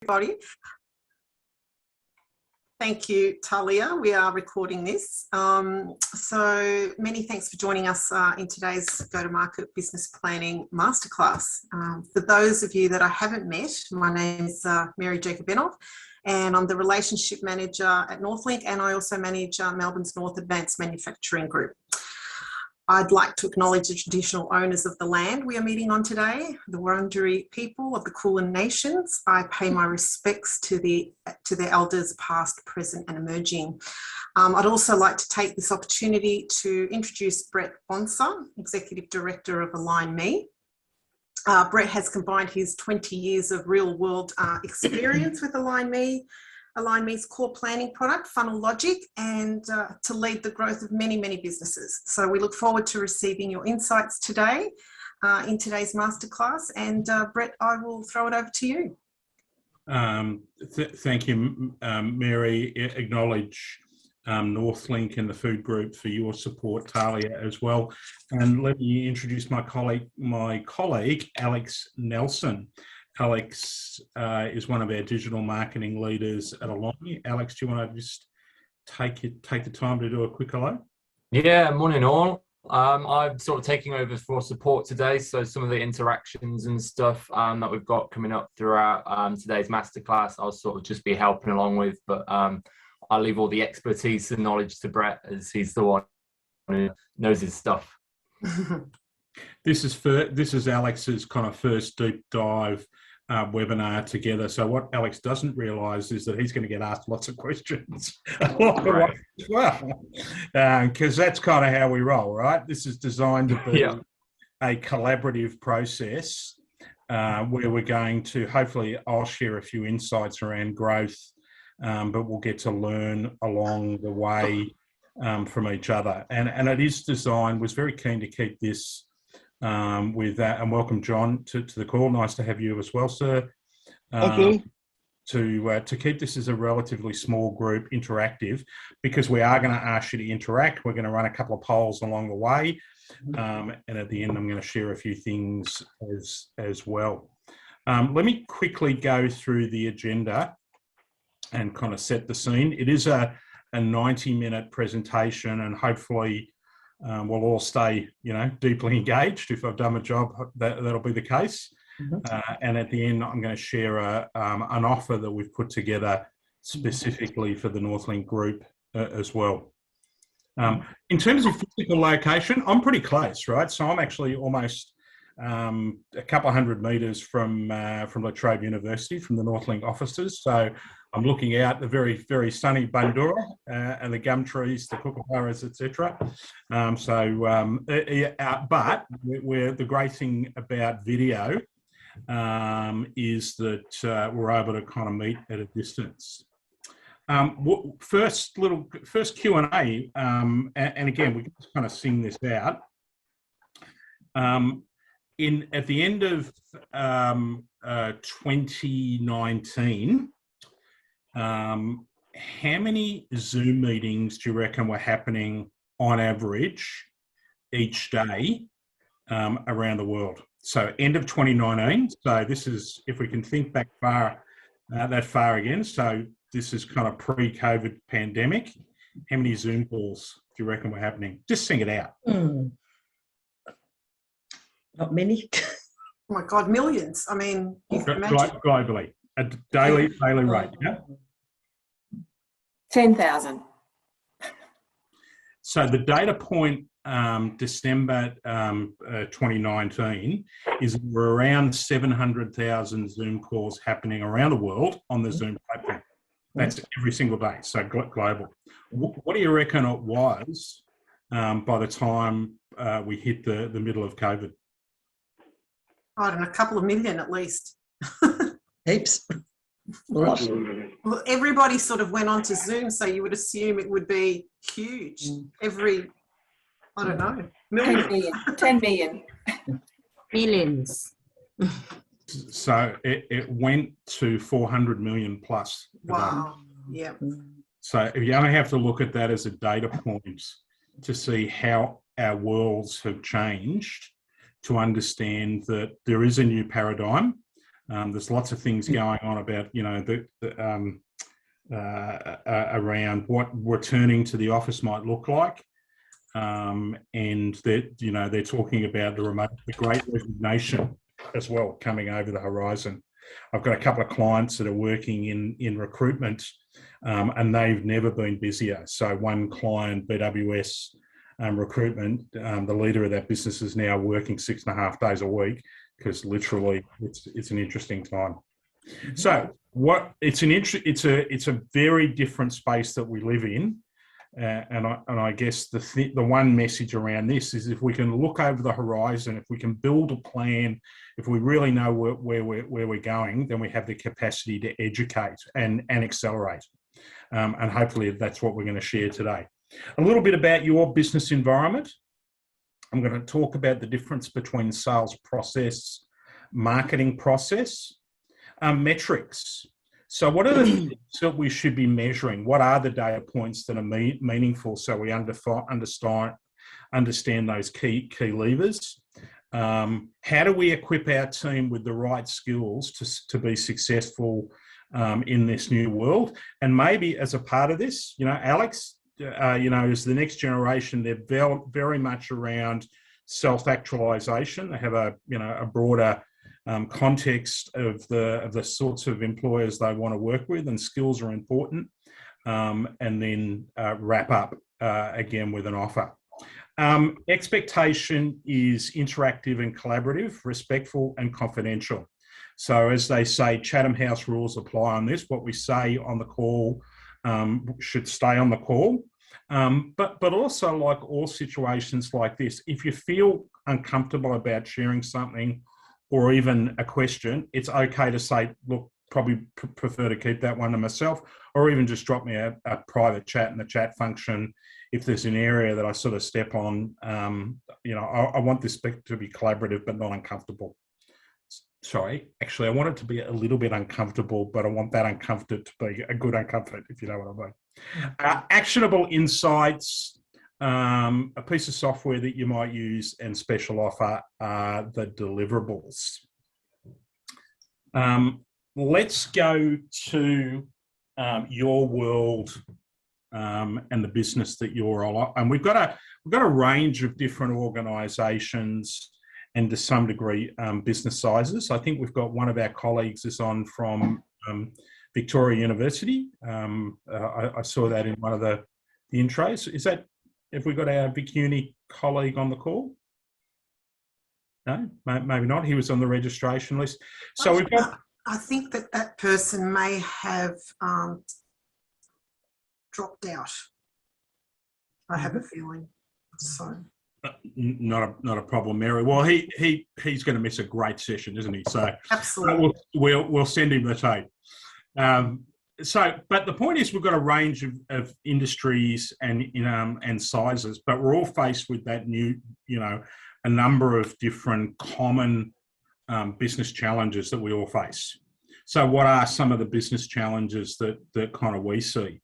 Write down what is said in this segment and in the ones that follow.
Everybody. Thank you, Talia. We are recording this. So many thanks for joining us in today's Go-to-Market Business Planning Masterclass. For those of you that I haven't met, my name is Mary Jacobinoff, and I'm the Relationship Manager at Northlink, and I also manage Melbourne's North Advanced Manufacturing Group. I'd like to acknowledge the traditional owners of the land we are meeting on today, the Wurundjeri people of the Kulin Nations. I pay my respects to their elders past, present and emerging. I'd also like to take this opportunity to introduce Brett Bonser, Executive Director of AlignMe. Brett has combined his 20 years of real-world experience with AlignMe's core planning product, Funnel Logic, and to lead the growth of many, many businesses. So we look forward to receiving your insights today in today's masterclass. And Brett, I will throw it over to you. Thank you, Mary. Acknowledge Northlink and the food group for your support, Talia, as well. And let me introduce my colleague, Alex Nelson. Alex is one of our digital marketing leaders at AlignMe. Alex, do you want to just take the time to do a quick hello? Yeah, morning all. I'm sort of taking over for support today, so some of the interactions and stuff that we've got coming up throughout today's masterclass, I'll sort of just be helping along with, but I'll leave all the expertise and knowledge to Brett, as he's the one who knows his stuff. This is Alex's kind of first deep dive webinar together. So what Alex doesn't realise is that he's going to get asked lots of questions Right. as well, because that's kind of how we roll, right? This is designed to be a collaborative process where we're going to, hopefully I'll share a few insights around growth, but we'll get to learn along the way from each other. And it is designed, was very keen to keep this with that, and welcome John to the call. Nice to have you as well, sir. Thank you. To keep this as a relatively small group, interactive, because we are going to ask you to interact. We're going to run a couple of polls along the way, and at the end I'm going to share a few things as well. Let me quickly go through the agenda and kind of set the scene. It is a 90-minute presentation, and hopefully we'll all stay, deeply engaged. If I've done my job, that'll be the case. And at the end, I'm going to share an offer that we've put together specifically for the Northlink group as well. In terms of physical location, I'm pretty close, right? So I'm actually almost a couple of hundred metres from La Trobe University, from the Northlink offices. So I'm looking out the very, very sunny Bundoora and the gum trees, the kookaburras, etc. But the great thing about video is that we're able to kind of meet at a distance. First Q&A, and again, we can just kind of sing this out. At the end of 2019, how many Zoom meetings do you reckon were happening on average each day around the world? So end of 2019. So this is, if we can think back that far again. So this is kind of pre-COVID pandemic. How many Zoom calls do you reckon were happening? Just sing it out. Not many. Oh my God, millions. I mean, you can imagine. Globally, a daily rate. Yeah. 10,000. So the data point December 2019 is we're around 700,000 Zoom calls happening around the world on the Zoom platform. That's every single day, so global. What do you reckon it was by the time we hit the middle of COVID? I don't know, a couple of million at least. Heaps. Well, everybody sort of went on to Zoom, so you would assume it would be huge. Every, I don't know, million. 10 million. Millions. So it went to 400 million plus. Wow. Yeah. So you only have to look at that as a data point to see how our worlds have changed, to understand that there is a new paradigm. There's lots of things going on about, around what returning to the office might look like. And that, they're talking about the great resignation as well coming over the horizon. I've got a couple of clients that are working in recruitment, and they've never been busier. So one client, BWS Recruitment, the leader of that business is now working 6.5 days a week, because literally it's an interesting time. So it's a very different space that we live in. And I guess the one message around this is, if we can look over the horizon, if we can build a plan, if we really know where we're going, then we have the capacity to educate and accelerate. And hopefully that's what we're going to share today. A little bit about your business environment. I'm going to talk about the difference between sales process, marketing process, metrics. So what are the things that we should be measuring? What are the data points that are meaningful, so we understand those key levers? How do we equip our team with the right skills to be successful in this new world? And maybe as a part of this, Alex, as the next generation, they're very much around self-actualization. They have a broader context of the sorts of employers they want to work with, and skills are important. And then wrap up again with an offer. Expectation is interactive and collaborative, respectful and confidential. So as they say, Chatham House rules apply on this. What we say on the call should stay on the call. But also, like all situations like this, if you feel uncomfortable about sharing something or even a question, it's okay to say, look, probably prefer to keep that one to myself, or even just drop me a private chat in the chat function. If there's an area that I sort of step on, I want this to be collaborative but not uncomfortable. Sorry, actually, I want it to be a little bit uncomfortable, but I want that uncomfort to be a good uncomfort, if you know what I mean. Actionable insights, a piece of software that you might use, and special offer are the deliverables. Let's go to your world and the business that you're on. And we've got a range of different organisations and to some degree business sizes. I think we've got one of our colleagues is on from Victoria University. I saw that in one of the intros. Have we got our Vic Uni colleague on the call? No, maybe not. He was on the registration list. So we've got... I think that person may have dropped out. I have a feeling. So... Not a problem, Mary. Well, he's going to miss a great session, isn't he? So absolutely, we'll send him the tape. But the point is, we've got a range of industries and sizes, but we're all faced with that new, a number of different common business challenges that we all face. So, what are some of the business challenges that kind of we see?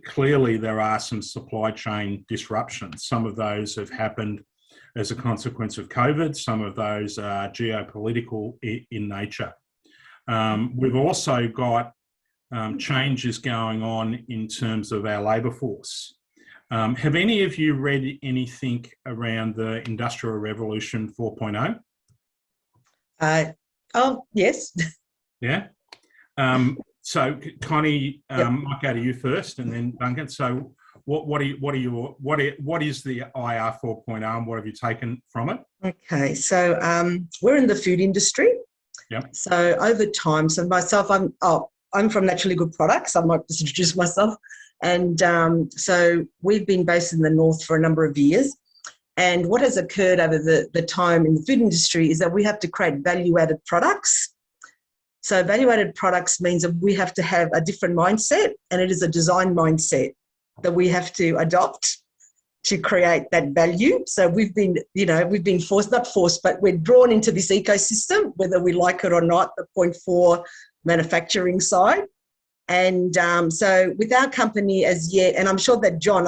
Clearly, there are some supply chain disruptions. Some of those have happened as a consequence of COVID. Some of those are geopolitical in nature. We've also got changes going on in terms of our labour force. Have any of you read anything around the Industrial Revolution 4.0? Oh, yes. Yeah. So Connie, might go to you first, and then Duncan. So, what is the IR 4.0, and what have you taken from it? Okay, so we're in the food industry. Yep. So over time, so myself, I'm from Naturally Good Products. I might just introduce myself, and so we've been based in the north for a number of years. And what has occurred over the time in the food industry is that we have to create value-added products. So value-added products means that we have to have a different mindset, and it is a design mindset that we have to adopt to create that value. So we've been forced, not forced, but we're drawn into this ecosystem, whether we like it or not, the 0.4 manufacturing side. And so with our company as yet, and I'm sure that John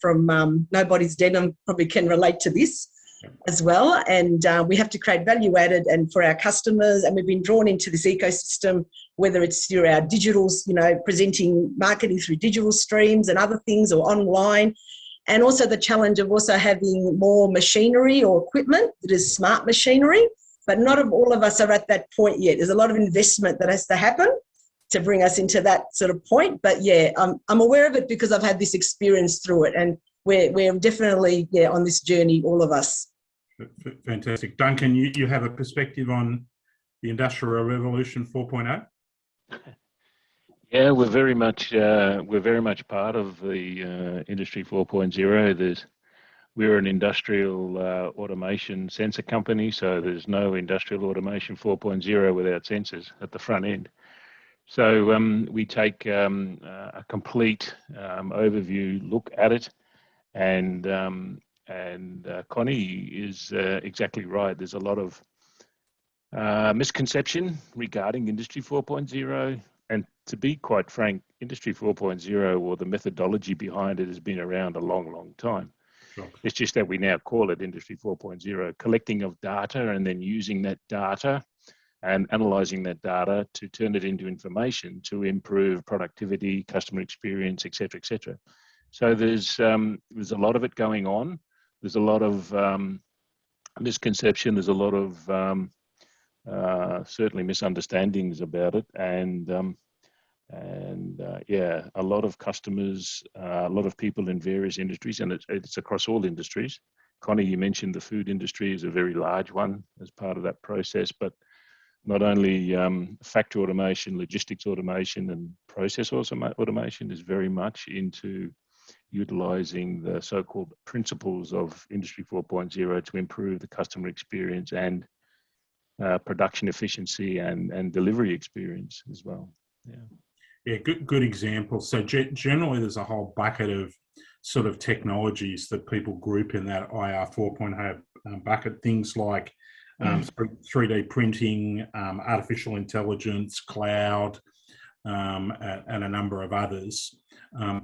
from Nobody's Denim probably can relate to this. as well. And we have to create value added and for our customers. And we've been drawn into this ecosystem, whether it's through our digitals, presenting marketing through digital streams and other things, or online. And also the challenge of also having more machinery or equipment that is smart machinery. But not all of us are at that point yet. There's a lot of investment that has to happen to bring us into that sort of point. But yeah, I'm aware of it because I've had this experience through it. And we're definitely on this journey, all of us. Fantastic. Duncan, you have a perspective on the Industrial Revolution 4.0? Yeah, we're very much part of the Industry 4.0. We're an industrial automation sensor company, so there's no industrial automation 4.0 without sensors at the front end. So we take a complete overview look at it, and Connie is exactly right. There's a lot of misconception regarding Industry 4.0, and to be quite frank, Industry 4.0 or the methodology behind it has been around a long, long time. Sure. It's just that we now call it Industry 4.0, collecting of data and then using that data and analyzing that data to turn it into information to improve productivity, customer experience, et cetera, et cetera. So there's a lot of it going on. There's a lot of misconception. There's a lot of certainly misunderstandings about it, and a lot of customers, a lot of people in various industries, and it's across all industries. Connie, you mentioned the food industry is a very large one as part of that process, but not only factory automation, logistics automation, and process automation is very much into utilizing the so-called principles of Industry 4.0 to improve the customer experience and production efficiency and delivery experience as well. Yeah, good example. So generally there's a whole bucket of sort of technologies that people group in that IR 4.0 bucket, things like 3D printing, artificial intelligence, cloud, and a number of others.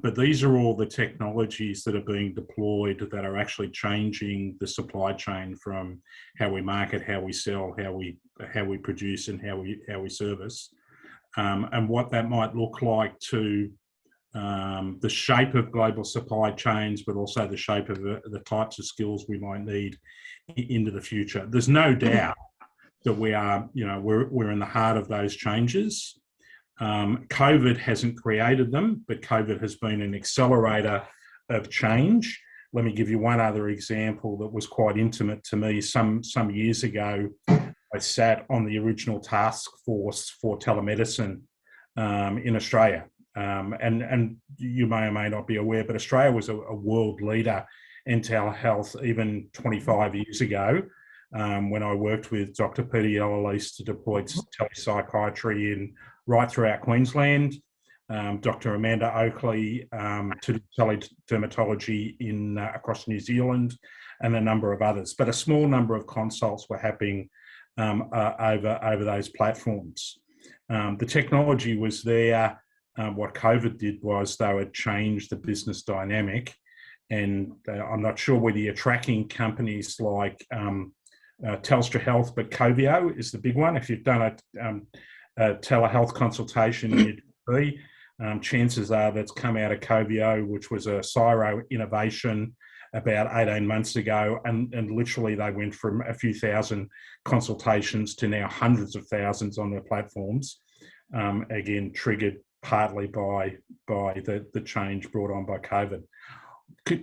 But these are all the technologies that are being deployed that are actually changing the supply chain from how we market, how we sell, how we produce, and how we service. And what that might look like to the shape of global supply chains, but also the shape of the types of skills we might need into the future. There's no doubt that we're in the heart of those changes. COVID hasn't created them, but COVID has been an accelerator of change. Let me give you one other example that was quite intimate to me. Some years ago, I sat on the original task force for telemedicine in Australia. And you may or may not be aware, but Australia was a world leader in telehealth even 25 years ago, when I worked with Dr. Peter Eloise to deploy telepsychiatry right throughout Queensland, Dr. Amanda Oakley to teledermatology across New Zealand, and a number of others. But a small number of consults were happening over those platforms. The technology was there. What COVID did was, though, it changed the business dynamic. And I'm not sure whether you're tracking companies like Telstra Health, but Covio is the big one. If you've done a telehealth consultation in your GP, chances are that's come out of Covio, which was a CSIRO innovation about 18 months ago, and literally they went from a few thousand consultations to now hundreds of thousands on their platforms, again triggered partly by the change brought on by COVID.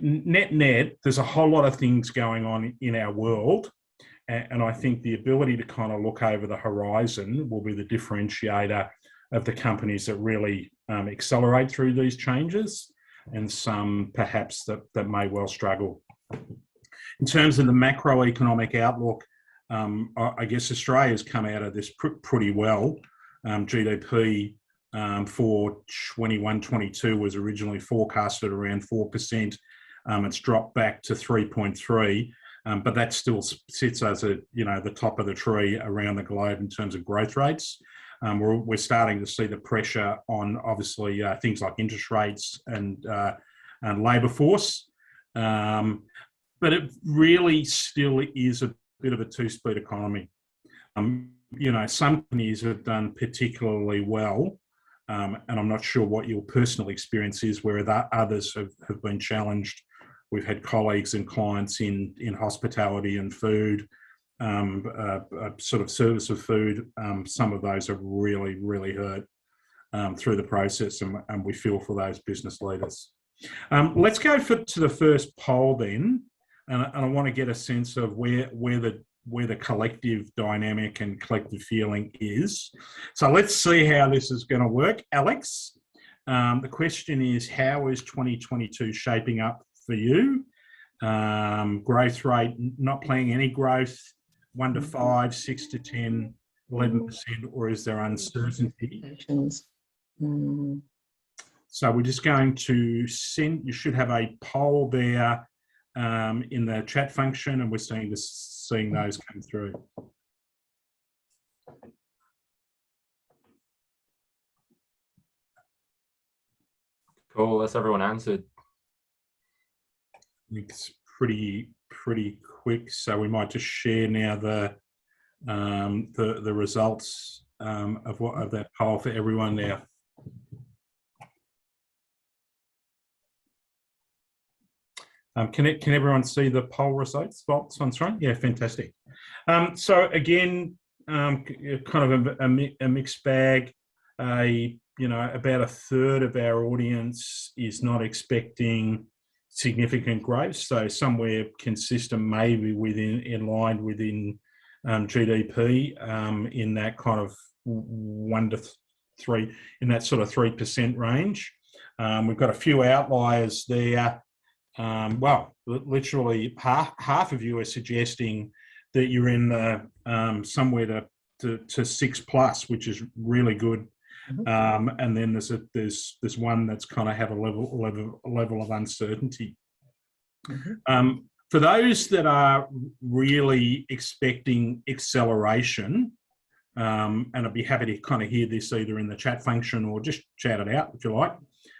Net, there's a whole lot of things going on in our world, and I think the ability to kind of look over the horizon will be the differentiator of the companies that really accelerate through these changes, and some perhaps that may well struggle. In terms of the macroeconomic outlook, I guess Australia's come out of this pretty well. GDP for 21-22 was originally forecasted around 4%. It's dropped back to 3.3, but that still sits as the top of the tree around the globe in terms of growth rates. We're starting to see the pressure on obviously things like interest rates and labour force. but it really still is a bit of a two-speed economy. Some companies have done particularly well, and I'm not sure what your personal experience is, where others have been challenged. We've had colleagues and clients in hospitality and food, sort of service of food. Some of those have really, really hurt through the process, and we feel for those business leaders. Let's go to the first poll then, and I want to get a sense of where the collective dynamic and collective feeling is. So let's see how this is going to work. Alex, the question is, how is 2022 shaping up for you? Growth rate, not planning any growth, 1 to 5, 6 to 10, 11%, or is there uncertainty? So we're just going to send, you should have a poll there in the chat function, and we're seeing those come through. Cool, that's everyone answered. It's pretty quick, so we might just share now the results of that poll for everyone now. Can everyone see the poll results on screen? Yeah, fantastic. So again, kind of a mixed bag. About a third of our audience is not expecting significant growth, so somewhere consistent, maybe in line within GDP, in that kind of 1 to 3, in that sort of 3% range. We've got a few outliers there. Well, literally half of you are suggesting that you're in the somewhere to 6 plus, which is really good. And then there's one that's kind of have a level of uncertainty. For those that are really expecting acceleration, and I'd be happy to kind of hear this either in the chat function or just chat it out if you like.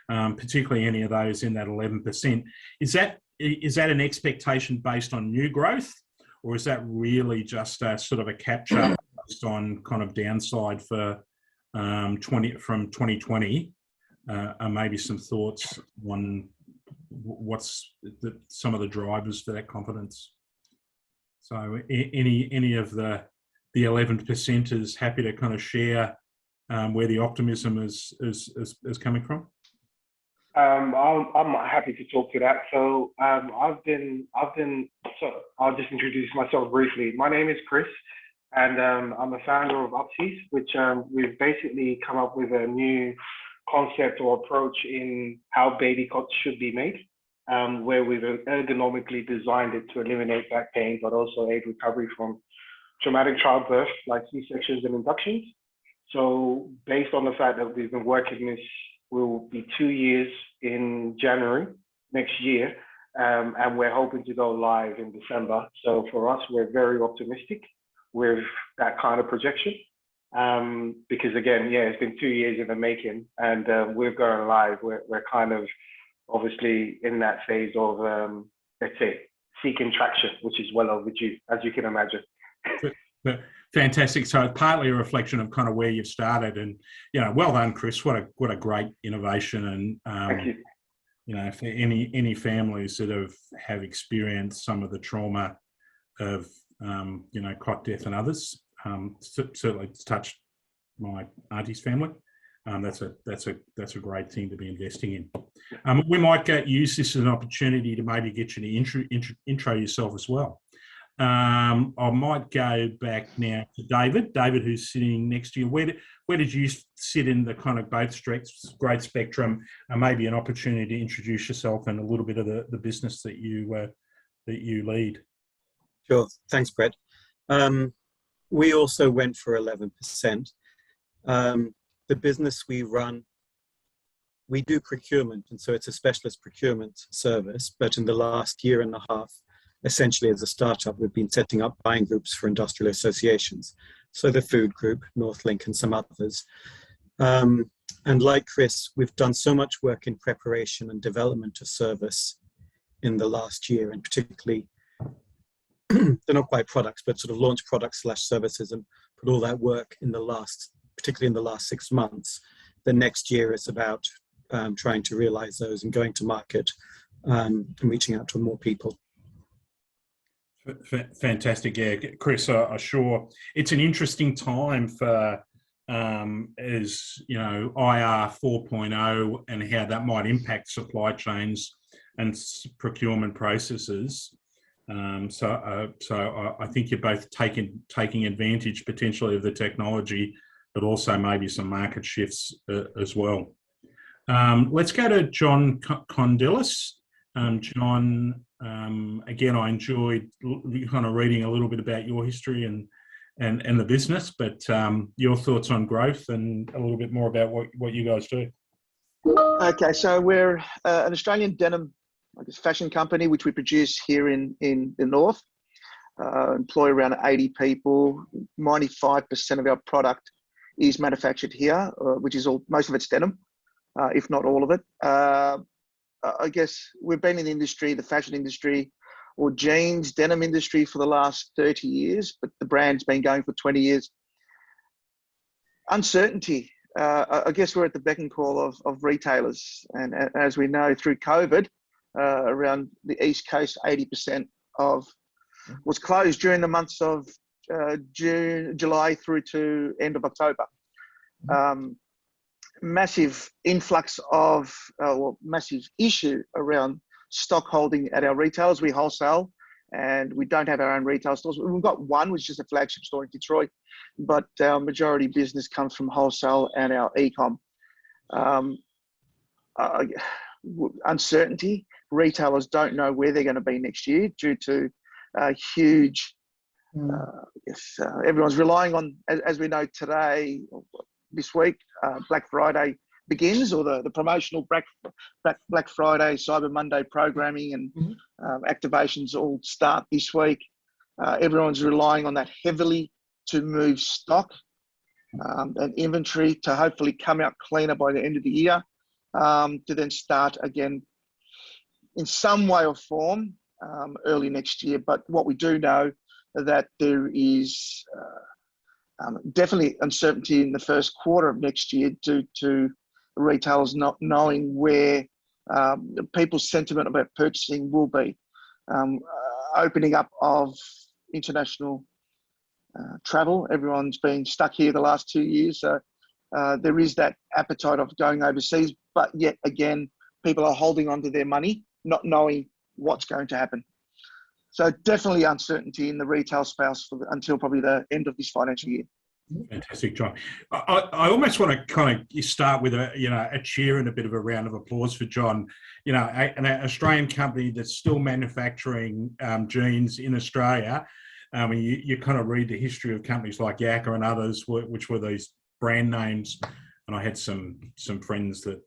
Particularly any of those in that 11%. Is that an expectation based on new growth, or is that really just a sort of a catch-up based on kind of downside for from 2020? And maybe some thoughts on what's some of the drivers for that confidence. So any of the 11% is happy to kind of share where the optimism is coming from. I'm happy to talk to that. So I'll just introduce myself briefly. My name is Chris, and I'm a founder of Upsies, which we've basically come up with a new concept or approach in how baby cots should be made, where we've ergonomically designed it to eliminate back pain, but also aid recovery from traumatic childbirth, like C-sections and inductions. So based on the fact that we've been working this, will be 2 years in January next year, and we're hoping to go live in December. So for us, we're very optimistic with that kind of projection, because again, yeah, it's been 2 years in the making, and we're going live. We're kind of obviously in that phase of, let's say, seeking traction, which is well overdue, as you can imagine. Fantastic. So it's partly a reflection of kind of where you've started, and well done, Chris. What a great innovation, and Thank you. For any families that have experienced some of the trauma of cot death and others, certainly it's touched my auntie's family. That's a great thing to be investing in. We might use this as an opportunity to maybe get you to intro yourself as well. I might go back now to David. David, who's sitting next to you. Where did you sit in the kind of both grade spectrum, and maybe an opportunity to introduce yourself and a little bit of the business that you lead? Sure. Thanks, Brett. We also went for 11%. The business we run, we do procurement, and so it's a specialist procurement service. But in the last year and a half, essentially as a startup, we've been setting up buying groups for industrial associations. So the Food Group, Northlink, and some others. And like Chris, we've done so much work in preparation and development of service in the last year, and particularly they're not quite products, but sort of launch products / services and put all that work in particularly in the last 6 months. The next year is about trying to realize those and going to market and reaching out to more people. Fantastic. Yeah, Chris, I'm sure it's an interesting time for, as you know, IR 4.0 and how that might impact supply chains and procurement processes. So I think you're both taking advantage potentially of the technology, but also maybe some market shifts as well. Let's go to John Condilis. John, again, I enjoyed kind of reading a little bit about your history and the business, but your thoughts on growth and a little bit more about what you guys do. Okay, so we're an Australian denim, I guess, fashion company, which we produce here in the north. Employ around 80 people. 95% of our product is manufactured here, which is most of it's denim, if not all of it. I guess we've been in the industry, the fashion industry, or jeans, denim industry for the last 30 years, but the brand's been going for 20 years. Uncertainty. I guess we're at the beck and call of retailers. And as we know, through COVID, around the East Coast, 80% was closed during the months of June, July through to end of October. Massive influx of, massive issue around stock holding at our retailers. We wholesale and we don't have our own retail stores. We've got one, which is a flagship store in Detroit, but our majority business comes from wholesale and our e-com. Uncertainty. Retailers don't know where they're going to be next year due to huge, everyone's relying on, as we know today, this week, Black Friday begins, or the promotional Black Friday, Cyber Monday programming and activations all start this week. Everyone's relying on that heavily to move stock and inventory to hopefully come out cleaner by the end of the year, to then start again in some way or form early next year. But what we do know that there is definitely uncertainty in the first quarter of next year due to retailers not knowing where people's sentiment about purchasing will be. Opening up of international travel. Everyone's been stuck here the last 2 years. So there is that appetite of going overseas, but yet again, people are holding on to their money, not knowing what's going to happen. So definitely uncertainty in the retail space until probably the end of this financial year. Fantastic, John. I almost want to kind of start with a cheer and a bit of a round of applause for John. You know, an Australian company that's still manufacturing jeans in Australia. You kind of read the history of companies like Yakka and others, which were these brand names. And I had some friends that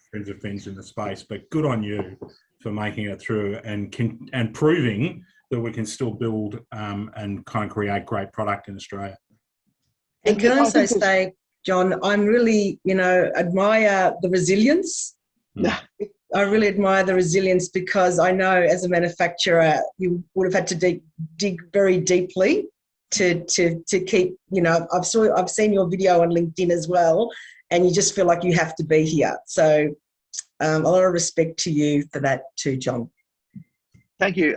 friends of friends in the space. But good on you for making it through and proving that we can still build and kind of create great product in Australia. And can I also say, John, I'm really, admire the resilience. I really admire the resilience because I know as a manufacturer, you would have had to dig very deeply to keep, I've seen your video on LinkedIn as well, and you just feel like you have to be here. So a lot of respect to you for that too, John. Thank you.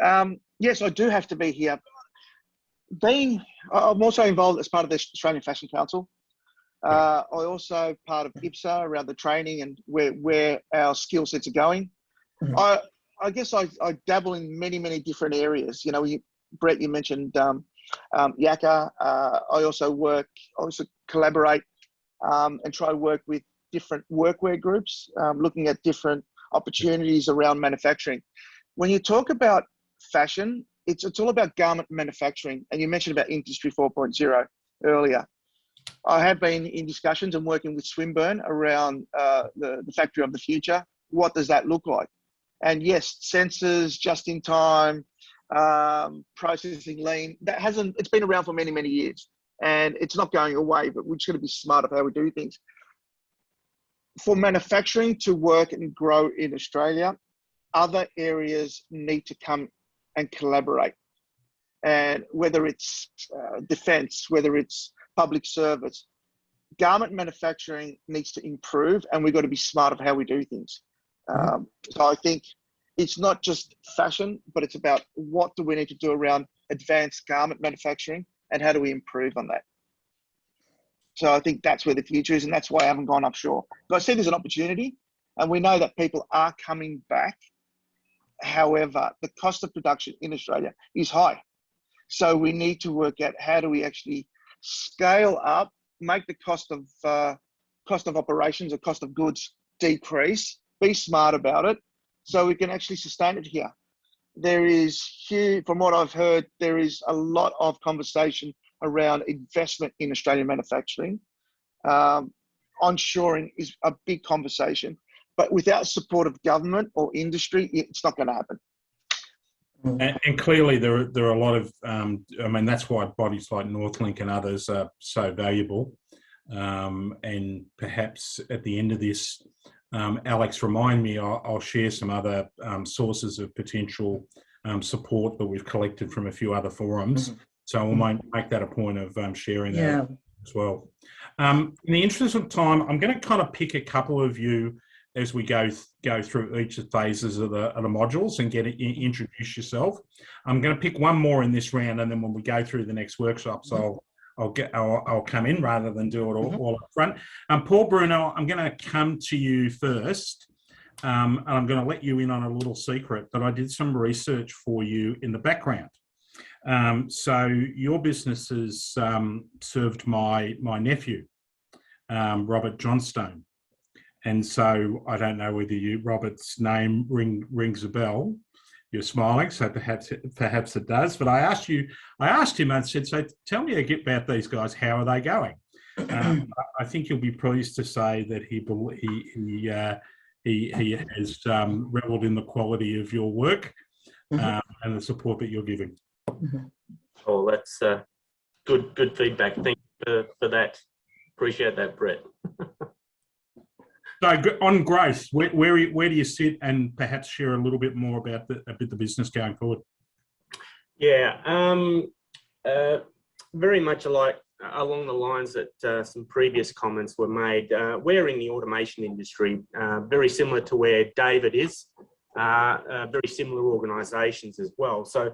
Yes, I do have to be here. I'm also involved as part of the Australian Fashion Council. I also part of IPSA around the training and where our skill sets are going. I guess I dabble in many, many different areas. Brett, you mentioned Yakka. I also collaborate and try to work with different workwear groups, looking at different opportunities around manufacturing. When you talk about fashion, it's all about garment manufacturing. And you mentioned about Industry 4.0 earlier. I have been in discussions and working with Swinburne around the factory of the future. What does that look like? And yes, sensors, just in time, processing lean, it's been around for many, many years. And it's not going away, but we're just going to be smart of how we do things. For manufacturing to work and grow in Australia, other areas need to come and collaborate. And whether it's defense, whether it's public service, garment manufacturing needs to improve, and we've got to be smart of how we do things. So I think it's not just fashion, but it's about what do we need to do around advanced garment manufacturing and how do we improve on that. So I think that's where the future is, and that's why I haven't gone offshore. But I see there's an opportunity, and we know that people are coming back. However, the cost of production in Australia is high. So we need to work out how do we actually scale up, make the cost of operations or cost of goods decrease, be smart about it, so we can actually sustain it here. There is huge, from what I've heard, there is a lot of conversation around investment in Australian manufacturing. Onshoring is a big conversation, but without support of government or industry, it's not going to happen. And clearly there are a lot of, I mean, that's why bodies like Northlink and others are so valuable. And perhaps at the end of this, Alex, remind me, I'll share some other sources of potential support that we've collected from a few other forums. So we'll make that a point of sharing that as well. In the interest of time, I'm going to kind of pick a couple of you as we go through each of the phases of the modules and introduce yourself. I'm going to pick one more in this round, and then when we go through the next workshops, I'll come in rather than do it all up front. Paul Bruno, I'm going to come to you first, and I'm going to let you in on a little secret, but I did some research for you in the background. So your business has served my nephew, Robert Johnstone. And so I don't know whether Robert's name rings a bell. You're smiling, so perhaps it does. But I asked him, I said, so tell me about these guys. How are they going? I think you'll be pleased to say that he has revelled in the quality of your work and the support that you're giving. Oh, that's good feedback. Thank you for that. Appreciate that, Brett. So on growth, where do you sit, and perhaps share a little bit more about the business going forward? Yeah, very much along the lines that some previous comments were made. We're in the automation industry, very similar to where David is, very similar organisations as well. So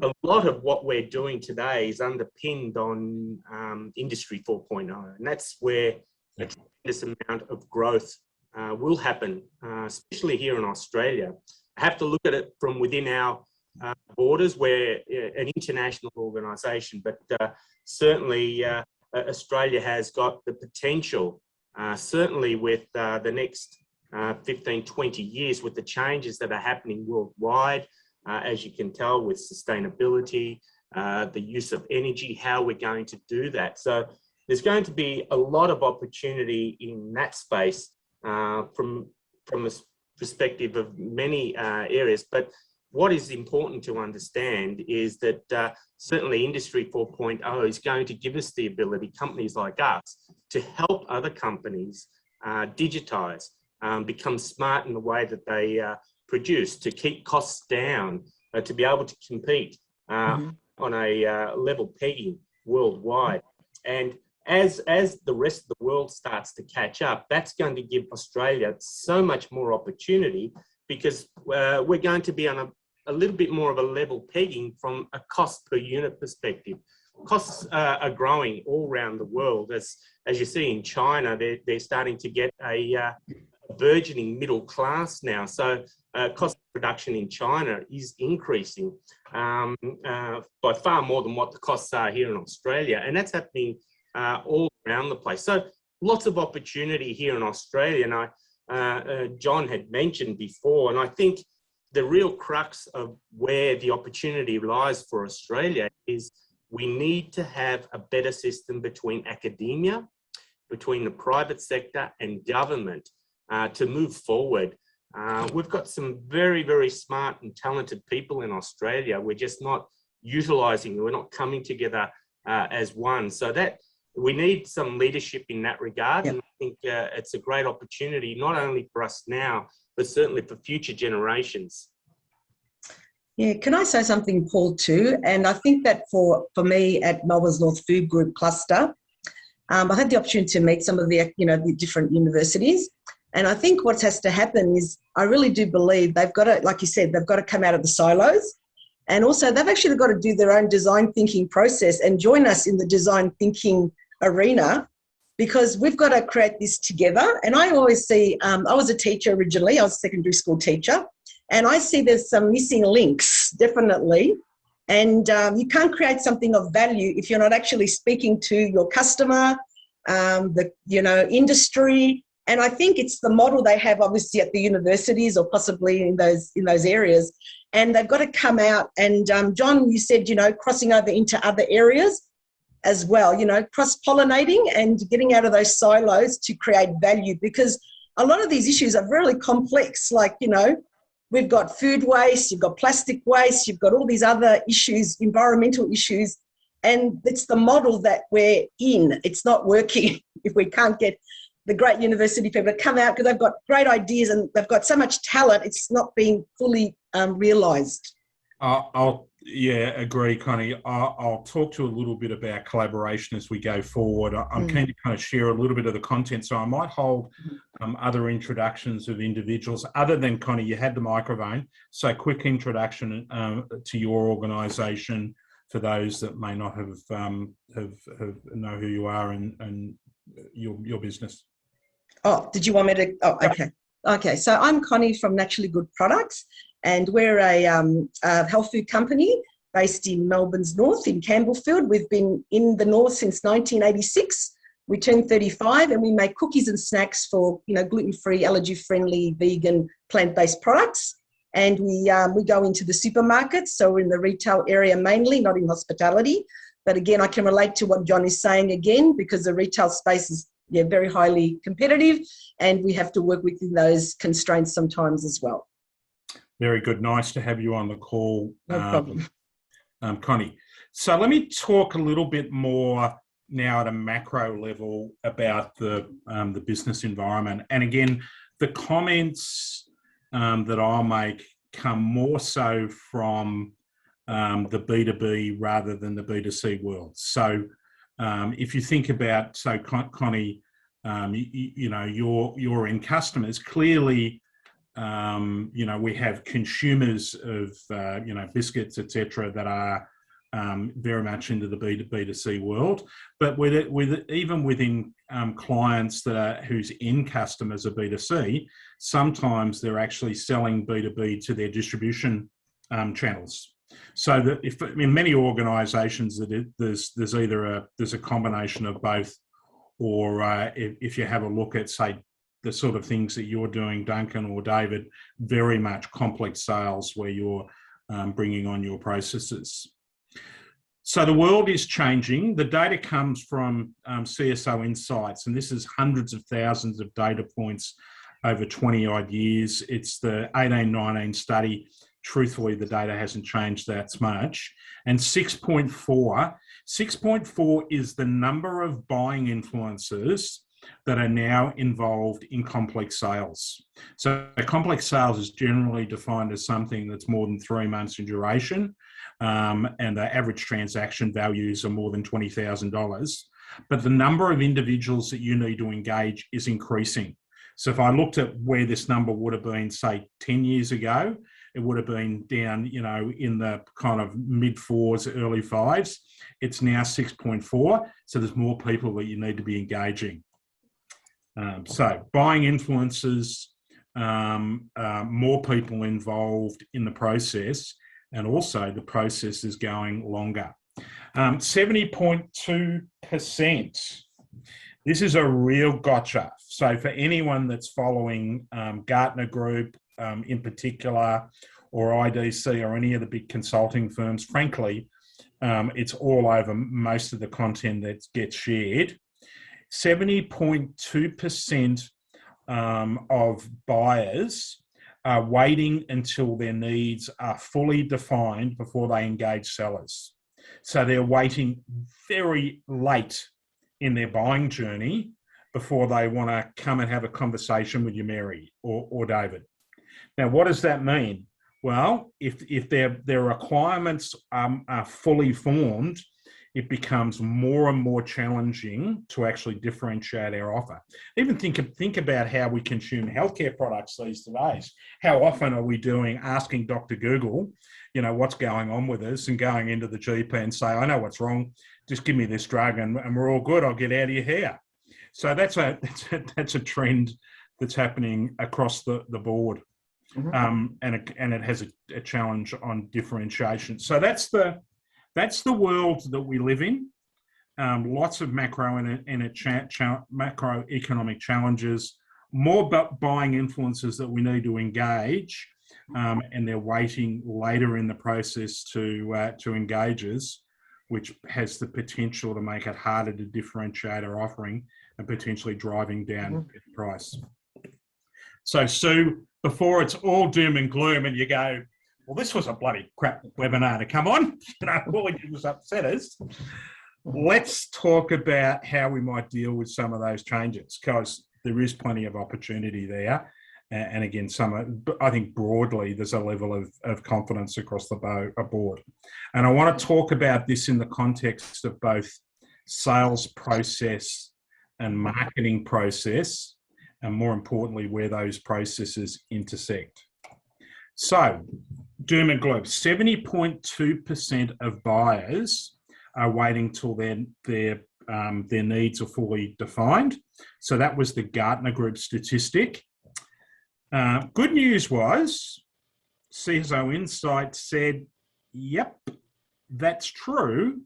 a lot of what we're doing today is underpinned on Industry 4.0, and that's where a tremendous amount of growth will happen, especially here in Australia. I have to look at it from within our borders. We're an international organisation, but certainly Australia has got the potential, certainly with the next 15, 20 years, with the changes that are happening worldwide, as you can tell, with sustainability, the use of energy, how we're going to do that. So there's going to be a lot of opportunity in that space from a perspective of many areas. But what is important to understand is that certainly Industry 4.0 is going to give us the ability, companies like us, to help other companies digitize, become smart in the way that they produce, to keep costs down, to be able to compete on a level pegging worldwide. And as the rest of the world starts to catch up, that's going to give Australia so much more opportunity, because we're going to be on a little bit more of a level pegging from a cost per unit perspective. Costs are growing all around the world. As you see in China, they're starting to get a burgeoning middle class now. So cost of production in China is increasing by far more than what the costs are here in Australia. And that's happening all around the place. So lots of opportunity here in Australia. And John had mentioned before, and I think the real crux of where the opportunity lies for Australia is we need to have a better system between academia, between the private sector and government to move forward. We've got some very, very smart and talented people in Australia. We're just not utilising, we're not coming together as one. So that we need some leadership in that regard. Yep. And I think it's a great opportunity, not only for us now, but certainly for future generations. Yeah, can I say something, Paul, too? And I think that for me at Melbourne's North Food Group Cluster, I had the opportunity to meet some of the different universities. And I think what has to happen is I really do believe they've got to, like you said, they've got to come out of the silos. And also they've actually got to do their own design thinking process and join us in the design thinking arena, because we've got to create this together. And I always see, I was a teacher originally, I was a secondary school teacher, and I see there's some missing links, definitely. And you can't create something of value if you're not actually speaking to your customer, industry. And I think it's the model they have obviously at the universities or possibly in those areas. And they've got to come out and, John, you said, crossing over into other areas as well, cross-pollinating and getting out of those silos to create value, because a lot of these issues are really complex. Like, we've got food waste, you've got plastic waste, you've got all these other issues, environmental issues, and it's the model that we're in. It's not working if we can't get the great university people to come out, because they've got great ideas and they've got so much talent, it's not being fully realised. I'll agree, Connie. I'll talk to you a little bit about collaboration as we go forward. I'm keen to kind of share a little bit of the content, so I might hold other introductions of individuals. Other than Connie, you had the microphone, so quick introduction to your organisation for those that may not have know who you are and your business. Oh, did you want me to? Oh, okay. Okay, so I'm Connie from Naturally Good Products, and we're a health food company based in Melbourne's North in Campbellfield. We've been in the North since 1986. We turned 35 and we make cookies and snacks for, gluten-free, allergy-friendly, vegan, plant-based products. And we go into the supermarkets, so we're in the retail area mainly, not in hospitality. But again, I can relate to what John is saying again, because the retail space is very highly competitive, and we have to work within those constraints sometimes as well. Very good. Nice to have you on the call, No problem. Connie. So let me talk a little bit more now at a macro level about the business environment. And again, the comments that I'll make come more so from the B2B rather than the B2C world. So if you think about, so Connie, your end customers, clearly, we have consumers of, biscuits, etc., that are very much into the B2C world. But even within clients whose end customers are B2C, sometimes they're actually selling B2B to their distribution channels. So that in many organisations, there's either a combination of both, or if you have a look at, say, the sort of things that you're doing, Duncan or David, very much complex sales where you're bringing on your processes. So the world is changing. The data comes from CSO Insights, and this is hundreds of thousands of data points over 20 odd years. It's the 18-19 study. Truthfully, the data hasn't changed that much. And 6.4 is the number of buying influencers that are now involved in complex sales. So complex sales is generally defined as something that's more than 3 months in duration, and the average transaction values are more than $20,000. But the number of individuals that you need to engage is increasing. So if I looked at where this number would have been, say, 10 years ago, it would have been down, in the kind of mid-4s, early 5s. It's now 6.4. So there's more people that you need to be engaging. So buying influencers, more people involved in the process, and also the process is going longer. 70.2%. This is a real gotcha. So for anyone that's following Gartner Group in particular, or IDC, or any of the big consulting firms, frankly, it's all over most of the content that gets shared. 70.2% of buyers are waiting until their needs are fully defined before they engage sellers. So they're waiting very late in their buying journey before they want to come and have a conversation with you, Mary or David. Now, what does that mean? Well, if their requirements are fully formed, it becomes more and more challenging to actually differentiate our offer. Even think about how we consume healthcare products these days. How often are we asking Dr. Google, what's going on with us, and going into the GP and say, I know what's wrong, just give me this drug and we're all good, I'll get out of your hair. So that's a trend that's happening across the board. And it has a challenge on differentiation. So that's the world that we live in. Lots of macroeconomic challenges, more buying influences that we need to engage, and they're waiting later in the process to engage us, which has the potential to make it harder to differentiate our offering and potentially driving down price. So, Sue, before it's all doom and gloom and you go, well, this was a bloody crap webinar to come on, all it did was upset us. Let's talk about how we might deal with some of those changes, because there is plenty of opportunity there. And again, I think broadly, there's a level of confidence across the board. And I want to talk about this in the context of both sales process and marketing process, and more importantly, where those processes intersect. So, doom and gloom, 70.2% of buyers are waiting till their needs are fully defined. So that was the Gartner Group statistic. Good news was, CSO Insight said, yep, that's true,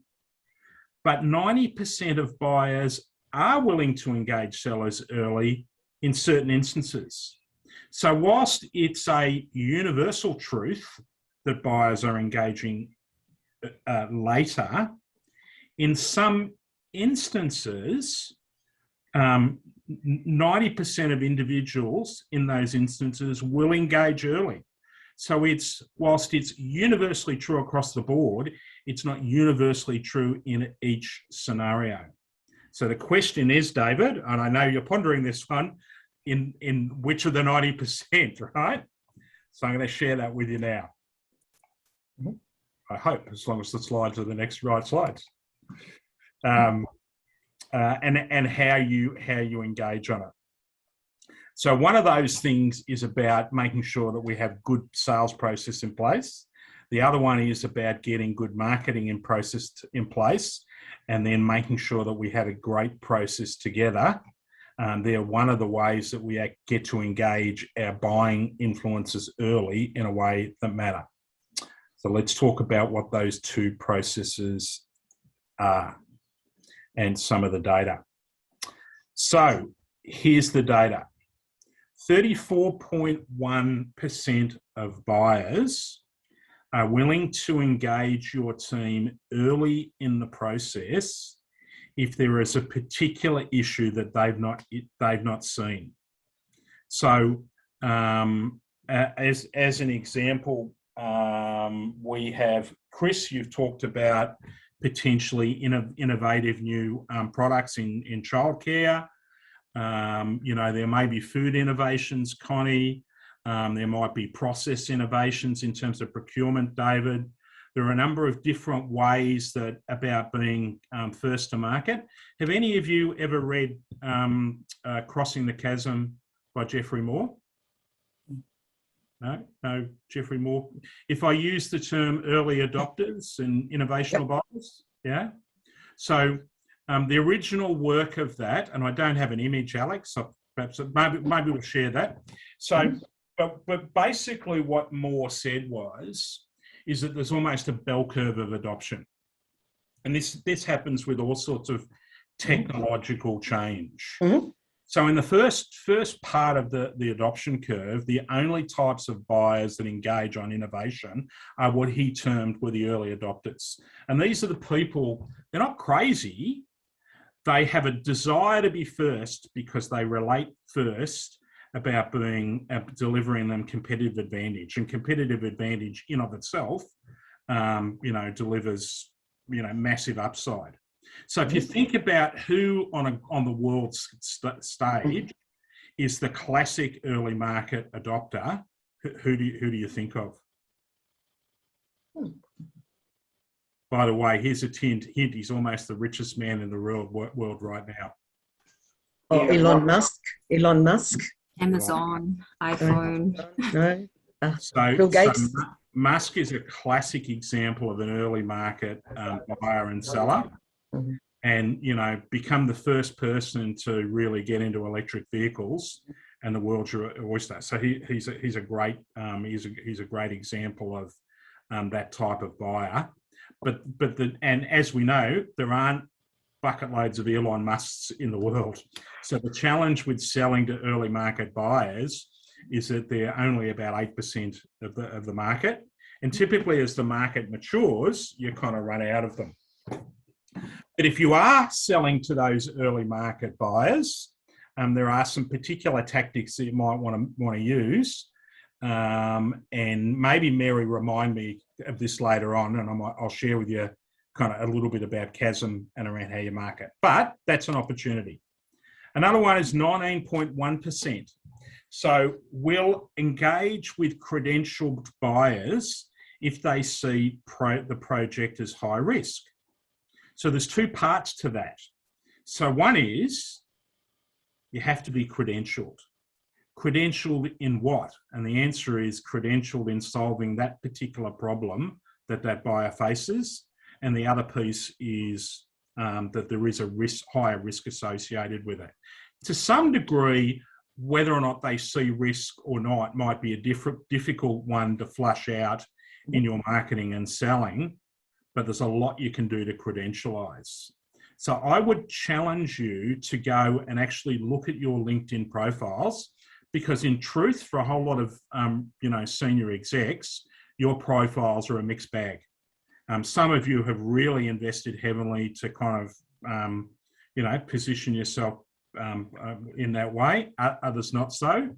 but 90% of buyers are willing to engage sellers early in certain instances. So whilst it's a universal truth that buyers are engaging later, in some instances, 90% of individuals in those instances will engage early. So whilst it's universally true across the board, it's not universally true in each scenario. So the question is, David, and I know you're pondering this one, in which of the 90%, right? So I'm going to share that with you now. I hope, as long as the slides are the next right slides. And how you engage on it. So one of those things is about making sure that we have good sales process in place. The other one is about getting good marketing and process in place, and then making sure that we have a great process together. They're one of the ways that we get to engage our buying influences early in a way that matter. So let's talk about what those two processes are and some of the data. So here's the data. 34.1% of buyers are willing to engage your team early in the process if there is a particular issue that they've not seen. So as an example, we have, Chris, you've talked about potentially innovative new products in childcare. There may be food innovations, Connie. There might be process innovations in terms of procurement, David. There are a number of different ways about being first to market. Have any of you ever read Crossing the Chasm by Geoffrey Moore? No, Geoffrey Moore. If I use the term early adopters and innovational buyers, yeah. So the original work of that, and I don't have an image, Alex, so perhaps maybe we'll share that. So, but basically what Moore said is that there's almost a bell curve of adoption. And this happens with all sorts of technological change. So in the first part of the adoption curve, the only types of buyers that engage on innovation are what he termed were the early adopters. And these are the people, they're not crazy. They have a desire to be first because they relate first about delivering them competitive advantage. And competitive advantage in of itself, delivers, massive upside. So if you think about who on the world stage is the classic early market adopter, Who do you think of? By the way, here's a hint. He's almost the richest man in the world right now. Oh, Elon Musk. Elon Musk. Amazon, iPhone. No. So, Bill Gates. So Musk is a classic example of an early market buyer and seller, and become the first person to really get into electric vehicles, and the world's your oyster. So he's a great example of that type of buyer. And as we know, there aren't bucket loads of Elon Musks in the world. So the challenge with selling to early market buyers is that they're only about 8% of the market. And typically as the market matures, you kind of run out of them. But if you are selling to those early market buyers, there are some particular tactics that you might want to use. And maybe Mary remind me of this later on, and I'll share with you kind of a little bit about Chasm and around how you market. But that's an opportunity. Another one is 19.1%. So we'll engage with credentialed buyers if they see the project as high risk. So there's two parts to that. So one is you have to be credentialed. Credentialed in what? And the answer is credentialed in solving that particular problem that buyer faces. And the other piece is that there is a higher risk associated with it. To some degree, whether or not they see risk or not might be a difficult one to flush out in your marketing and selling, but there's a lot you can do to credentialize. So I would challenge you to go and actually look at your LinkedIn profiles, because in truth, for a whole lot of senior execs, your profiles are a mixed bag. Some of you have really invested heavily to kind of, position yourself in that way. Others not so.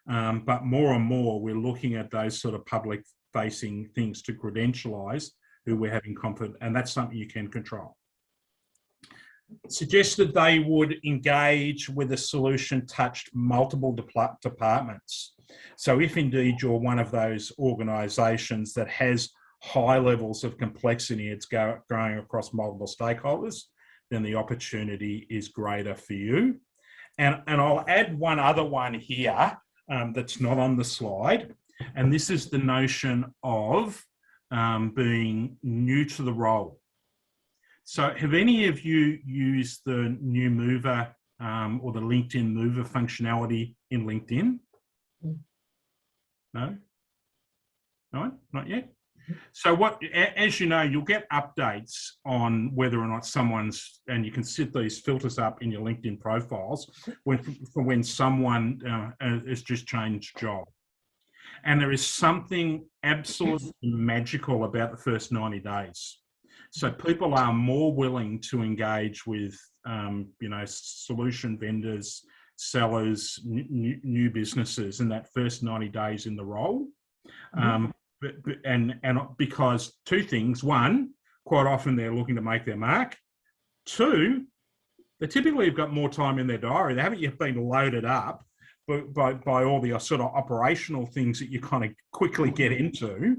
But more and more, we're looking at those sort of public-facing things to credentialise who we're having confidence, and that's something you can control. Suggested they would engage with a solution touched multiple departments. So if indeed you're one of those organisations that has high levels of complexity, it's growing across multiple stakeholders, then the opportunity is greater for you. And I'll add one other one here that's not on the slide, and this is the notion of being new to the role. So have any of you used the new mover or the LinkedIn mover functionality in LinkedIn? No? No, not yet? So as you know, you'll get updates on whether or not someone's, and you can set these filters up in your LinkedIn profiles for when someone has just changed job. And there is something absolutely magical about the first 90 days. So people are more willing to engage with, solution vendors, sellers, new businesses in that first 90 days in the role. And because two things: one, quite often they're looking to make their mark. Two, they typically have got more time in their diary. They haven't yet been loaded up by all the sort of operational things that you kind of quickly get into.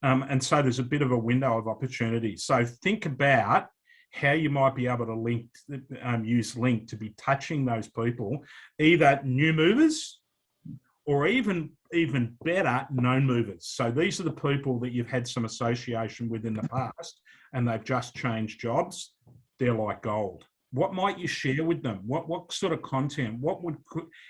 And so there's a bit of a window of opportunity. So think about how you might be able to use Link to be touching those people, either new movers or even better, known movers. So these are the people that you've had some association with in the past and they've just changed jobs. They're like gold. What might you share with them? What sort of content?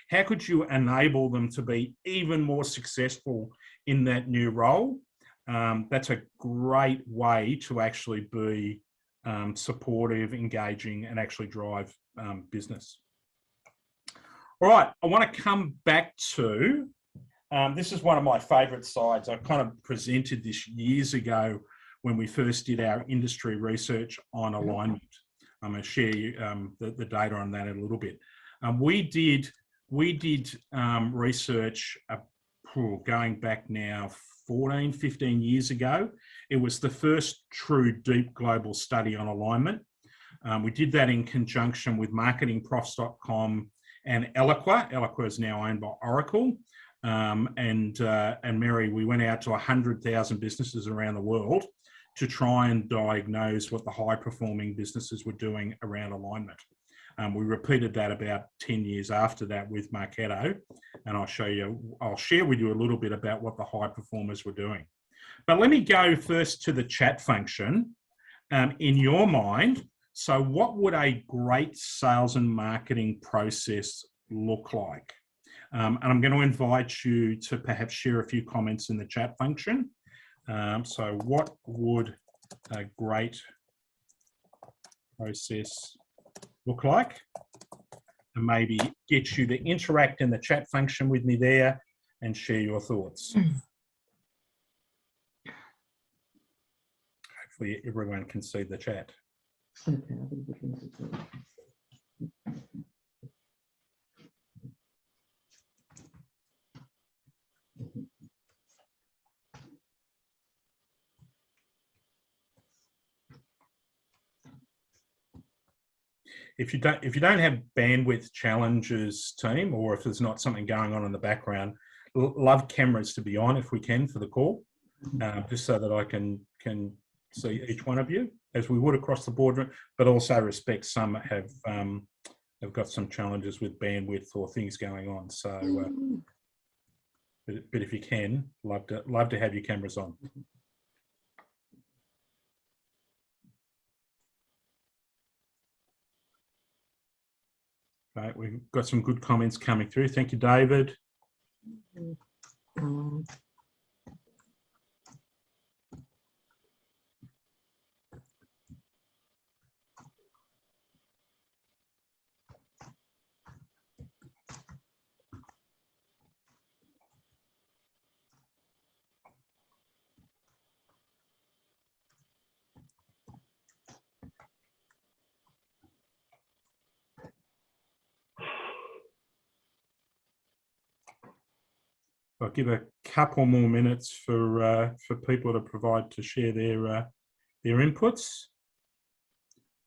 How could you enable them to be even more successful in that new role? That's a great way to actually be supportive, engaging, and actually drive business. All right, I want to come back to, this is one of my favourite slides. I kind of presented this years ago when we first did our industry research on alignment. I'm going to share the data on that in a little bit. We did research going back now 14, 15 years ago. It was the first true deep global study on alignment. We did that in conjunction with marketingprofs.com and Eloqua. Eloqua is now owned by Oracle. and Mary, we went out to 100,000 businesses around the world to try and diagnose what the high-performing businesses were doing around alignment. We repeated that about 10 years after that with Marketo, and I'll share with you a little bit about what the high performers were doing. But let me go first to the chat function. In your mind, so what would a great sales and marketing process look like? And I'm going to invite you to perhaps share a few comments in the chat function. So what would a great process look like? And maybe get you to interact in the chat function with me there and share your thoughts. Hopefully everyone can see the chat. If you don't have bandwidth challenges, team, or if there's not something going on in the background, love cameras to be on if we can for the call, just so that I can see each one of you as we would across the boardroom, but also respect some have got some challenges with bandwidth or things going on. So, but if you can, love to have your cameras on. Right, we've got some good comments coming through. Thank you, David. I'll give a couple more minutes for people to share their inputs.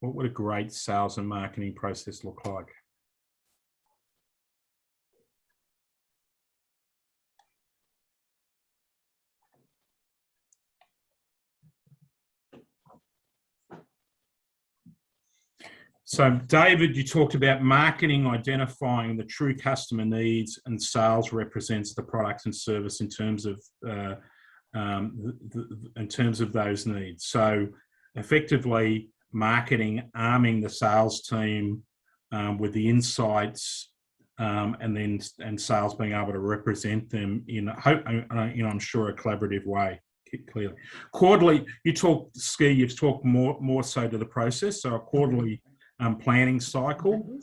What would a great sales and marketing process look like? So, David, you talked about marketing identifying the true customer needs, and sales represents the products and service in terms of those needs. So, effectively, marketing arming the sales team with the insights, and sales being able to represent them in I'm sure a collaborative way. Clearly, quarterly. You've talked more so to the process. So, a quarterly planning cycle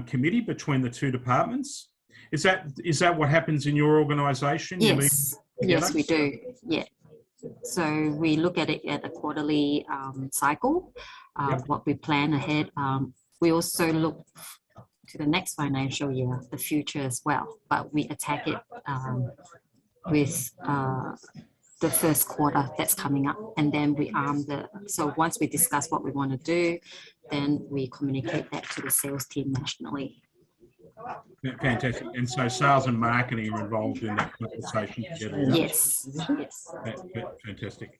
committee between the two departments. Is that what happens in your organisation? Yes, yes, we do. Yeah. So we look at it at a quarterly cycle. What we plan ahead. We also look to the next financial year, the future as well. But we attack it with the first quarter that's coming up, and then we arm so once we discuss what we want to do, then we communicate that to the sales team nationally. Fantastic. And so sales and marketing are involved in that conversation together. Yes. Yes. Fantastic.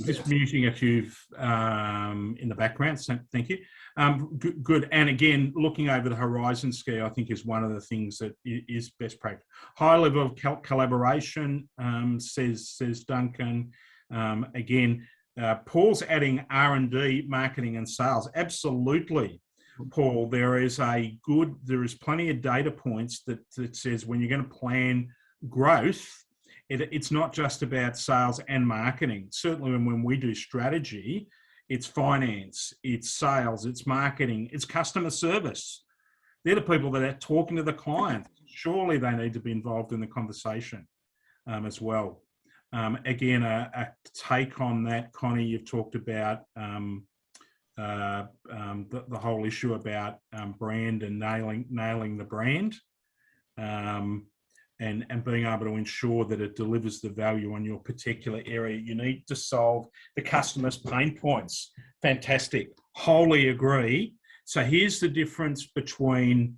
Just muting a few in the background. So thank you. Good. And again, looking over the horizon scale, I think is one of the things that is best practice. High level of collaboration, says Duncan. Again, Paul's adding R&D, marketing, and sales. Absolutely, Paul. There is plenty of data points that says when you're going to plan growth, it's not just about sales and marketing. Certainly when we do strategy, it's finance, it's sales, it's marketing, it's customer service. They're the people that are talking to the client. Surely they need to be involved in the conversation as well. Again, a take on that, Connie, you've talked about the whole issue about brand and nailing the brand. And being able to ensure that it delivers the value on your particular area. You need to solve the customer's pain points. Fantastic. Wholly agree. So here's the difference between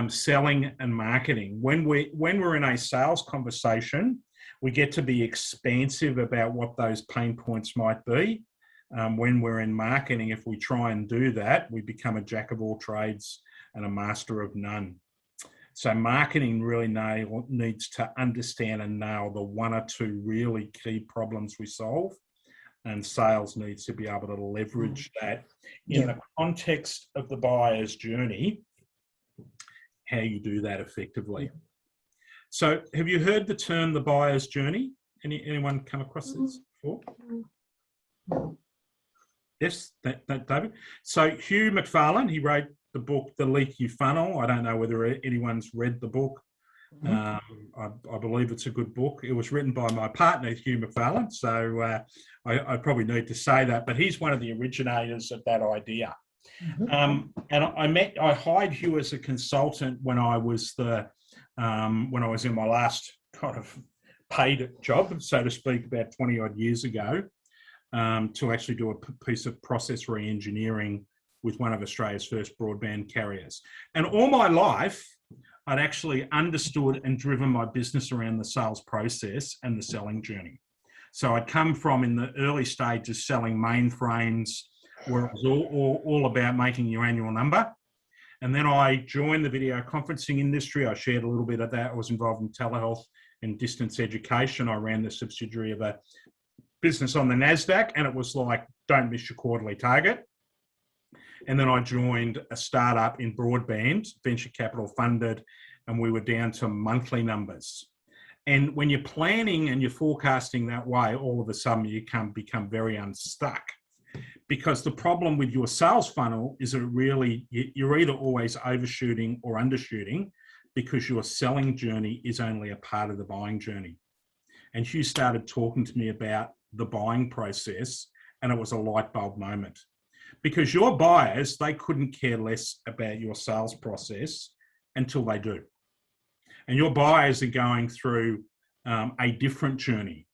selling and marketing. When we're in a sales conversation, we get to be expansive about what those pain points might be. When we're in marketing, if we try and do that, we become a jack of all trades and a master of none. So marketing really needs to understand and nail the one or two really key problems we solve, and sales needs to be able to leverage that in the context of the buyer's journey, how you do that effectively. So have you heard the term the buyer's journey? Anyone come across this before? Yes, David. So Hugh McFarlane, he wrote the book, The Leaky Funnel. I don't know whether anyone's read the book. I believe it's a good book. It was written by my partner, Hugh McFarlane. So I probably need to say that, but he's one of the originators of that idea. And I hired Hugh as a consultant when I was in my last kind of paid job, so to speak, about 20 odd years ago, to actually do a piece of process re-engineering with one of Australia's first broadband carriers. And all my life, I'd actually understood and driven my business around the sales process and the selling journey. So I'd come from, in the early stages, selling mainframes, where it was all about making your annual number. And then I joined the video conferencing industry. I shared a little bit of that. I was involved in telehealth and distance education. I ran the subsidiary of a business on the NASDAQ, and it was like, don't miss your quarterly target. And then I joined a startup in broadband, venture capital funded, and we were down to monthly numbers. And when you're planning and you're forecasting that way, all of a sudden you can become very unstuck. Because the problem with your sales funnel is that you're either always overshooting or undershooting, because your selling journey is only a part of the buying journey. And Hugh started talking to me about the buying process, and it was a light bulb moment. Because your buyers, they couldn't care less about your sales process until they do. And your buyers are going through a different journey.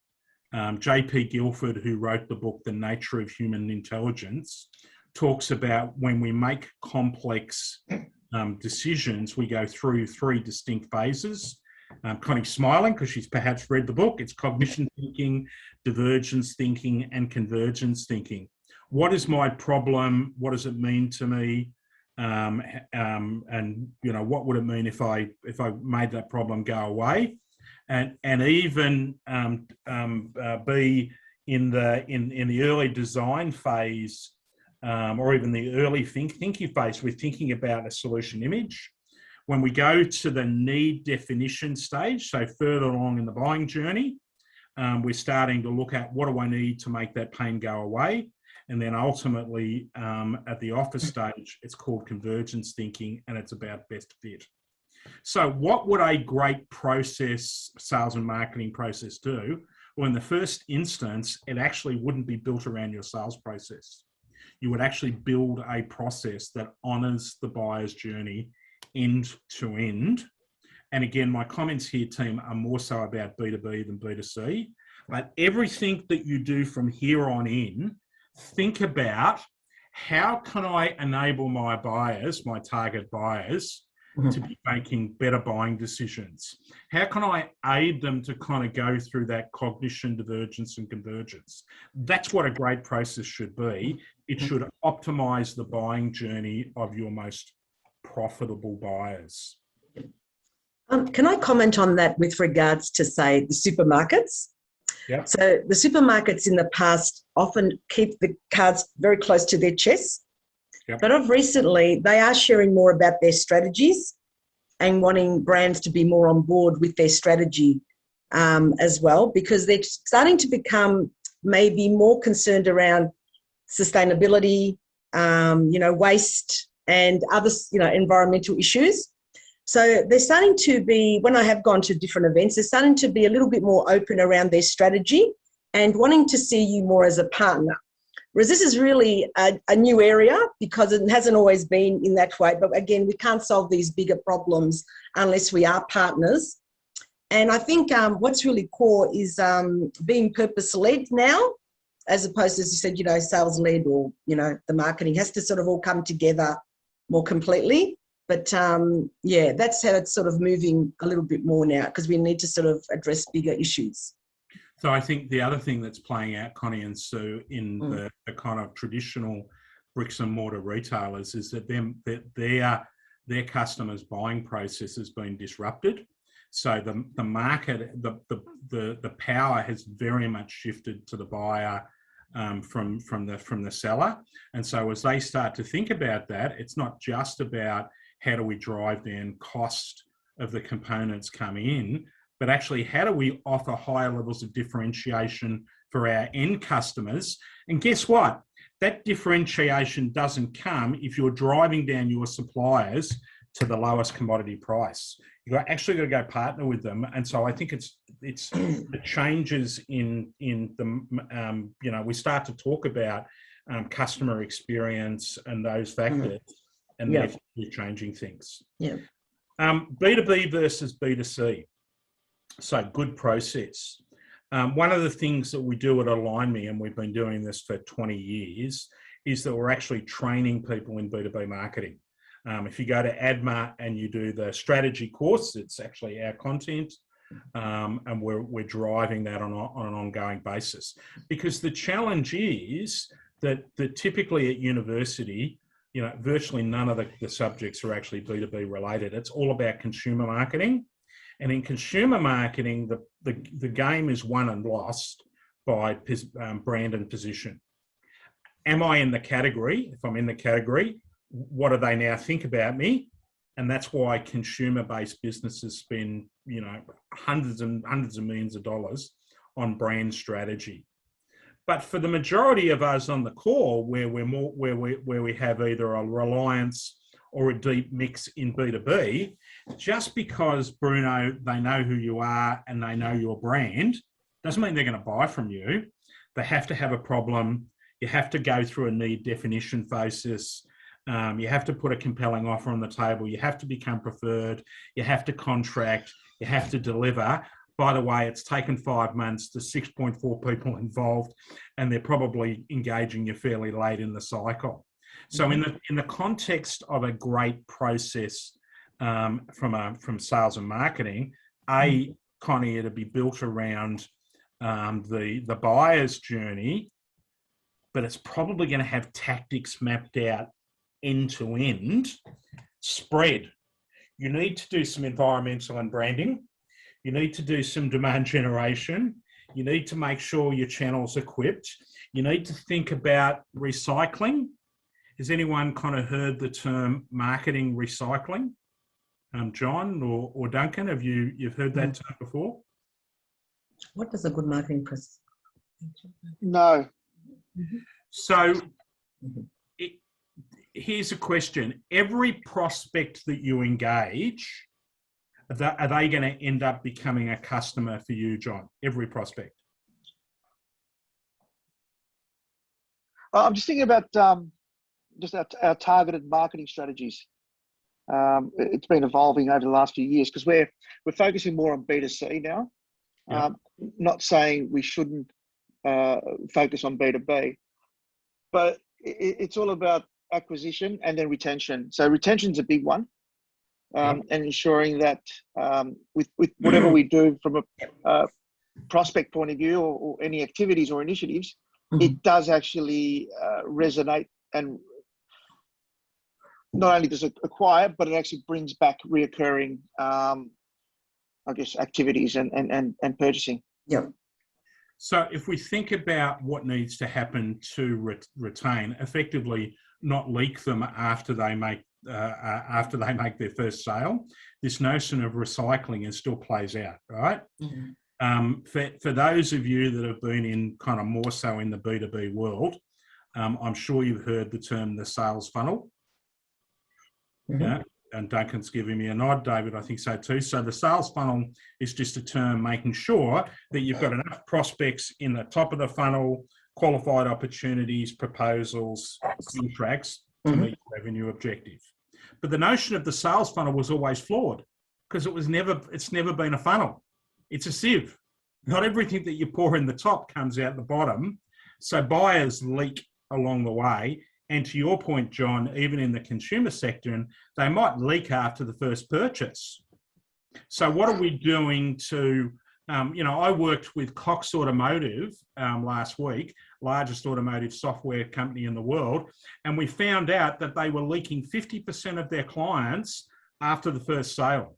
J.P. Guilford, who wrote the book, The Nature of Human Intelligence, talks about when we make complex decisions, we go through 3 distinct phases. Connie's smiling because she's perhaps read the book. It's cognition thinking, divergence thinking, and convergence thinking. What is my problem? What does it mean to me? And what would it mean if I made that problem go away? And even be in the early design phase, or even the early thinking phase, we're thinking about a solution image. When we go to the need definition stage, so further along in the buying journey, we're starting to look at, what do I need to make that pain go away? And then ultimately, at the offer stage, it's called convergence thinking, and it's about best fit. So what would a great process, sales and marketing process, do? Well, in the first instance, it actually wouldn't be built around your sales process. You would actually build a process that honors the buyer's journey end to end. And again, my comments here, team, are more so about B2B than B2C. But everything that you do from here on in, think about, how can I enable my buyers, my target buyers, to be making better buying decisions? How can I aid them to kind of go through that cognition, divergence, and convergence? That's what a great process should be. It should optimize the buying journey of your most profitable buyers. Can I comment on that with regards to, say, the supermarkets? Yep. So the supermarkets in the past often keep the cards very close to their chests. Yep. But of recently, they are sharing more about their strategies and wanting brands to be more on board with their strategy as well, because they're starting to become maybe more concerned around sustainability, waste and other, environmental issues. So they're starting to be, when I have gone to different events, they're starting to be a little bit more open around their strategy and wanting to see you more as a partner. Whereas this is really a new area, because it hasn't always been in that way. But again, we can't solve these bigger problems unless we are partners. And I think what's really core is being purpose-led now, as opposed to, as you said, sales-led, or, the marketing has to sort of all come together more completely. But yeah, that's how it's sort of moving a little bit more now, because we need to sort of address bigger issues. So I think the other thing that's playing out, Connie and Sue, in the kind of traditional bricks and mortar retailers is that their customers' buying process has been disrupted. So the market, the power has very much shifted to the buyer from the seller. And so as they start to think about that, it's not just about how do we drive down cost of the components coming in, but actually how do we offer higher levels of differentiation for our end customers? And guess what? That differentiation doesn't come if you're driving down your suppliers to the lowest commodity price. You've actually got to go partner with them. And so I think it's the changes in the, we start to talk about customer experience and those factors, and they're changing things. Yeah. B2B versus B2C. So good process. One of the things that we do at Align Me, and we've been doing this for 20 years, is that we're actually training people in B2B marketing. If you go to ADMA and you do the strategy course, it's actually our content, and we're driving that on an ongoing basis. Because the challenge is that typically at university, virtually none of the subjects are actually B2B related. It's all about consumer marketing. And in consumer marketing, the game is won and lost by brand and position. Am I in the category? If I'm in the category, what do they now think about me? And that's why consumer-based businesses spend, hundreds and hundreds of millions of dollars on brand strategy. But for the majority of us on the call, where we have either a reliance or a deep mix in B2B, just because, Bruno, they know who you are and they know your brand, doesn't mean they're going to buy from you. They have to have a problem. You have to go through a need definition process. You have to put a compelling offer on the table. You have to become preferred. You have to contract. You have to deliver. By the way, it's taken 5 months. There's 6.4 people involved, and they're probably engaging you fairly late in the cycle. So in the context of a great process from sales and marketing, Connie, it'll be built around the buyer's journey, but it's probably going to have tactics mapped out end to end, spread. You need to do some environmental and branding. You need to do some demand generation. You need to make sure your channel's equipped. You need to think about recycling. Has anyone kind of heard the term marketing recycling? John or Duncan, you've heard that term before? What is a good marketing process? No. So here's a question. Every prospect that you engage, are they going to end up becoming a customer for you, John? Every prospect? I'm just thinking about just our targeted marketing strategies. It's been evolving over the last few years because we're focusing more on B2C now. Yeah. Not saying we shouldn't focus on B2B, but it's all about acquisition and then retention. So retention's a big one, and ensuring that with whatever we do from a prospect point of view or any activities or initiatives, it does actually resonate, and not only does it acquire, but it actually brings back reoccurring, activities and purchasing. Yeah. So if we think about what needs to happen to retain, effectively not leak them after they make their first sale, this notion of recycling still plays out, right? For those of you that have been in kind of more so in the B2B world, I'm sure you've heard the term the sales funnel. Yeah, and Duncan's giving me a nod, David, I think so too. So the sales funnel is just a term making sure that you've got enough prospects in the top of the funnel, qualified opportunities, proposals, contracts to meet your revenue objective. But the notion of the sales funnel was always flawed because it's never been a funnel. It's a sieve. Not everything that you pour in the top comes out the bottom. So buyers leak along the way, And to your point, John, even in the consumer sector, they might leak after the first purchase. So what are we doing to, I worked with Cox Automotive last week, largest automotive software company in the world, and we found out that they were leaking 50% of their clients after the first sale,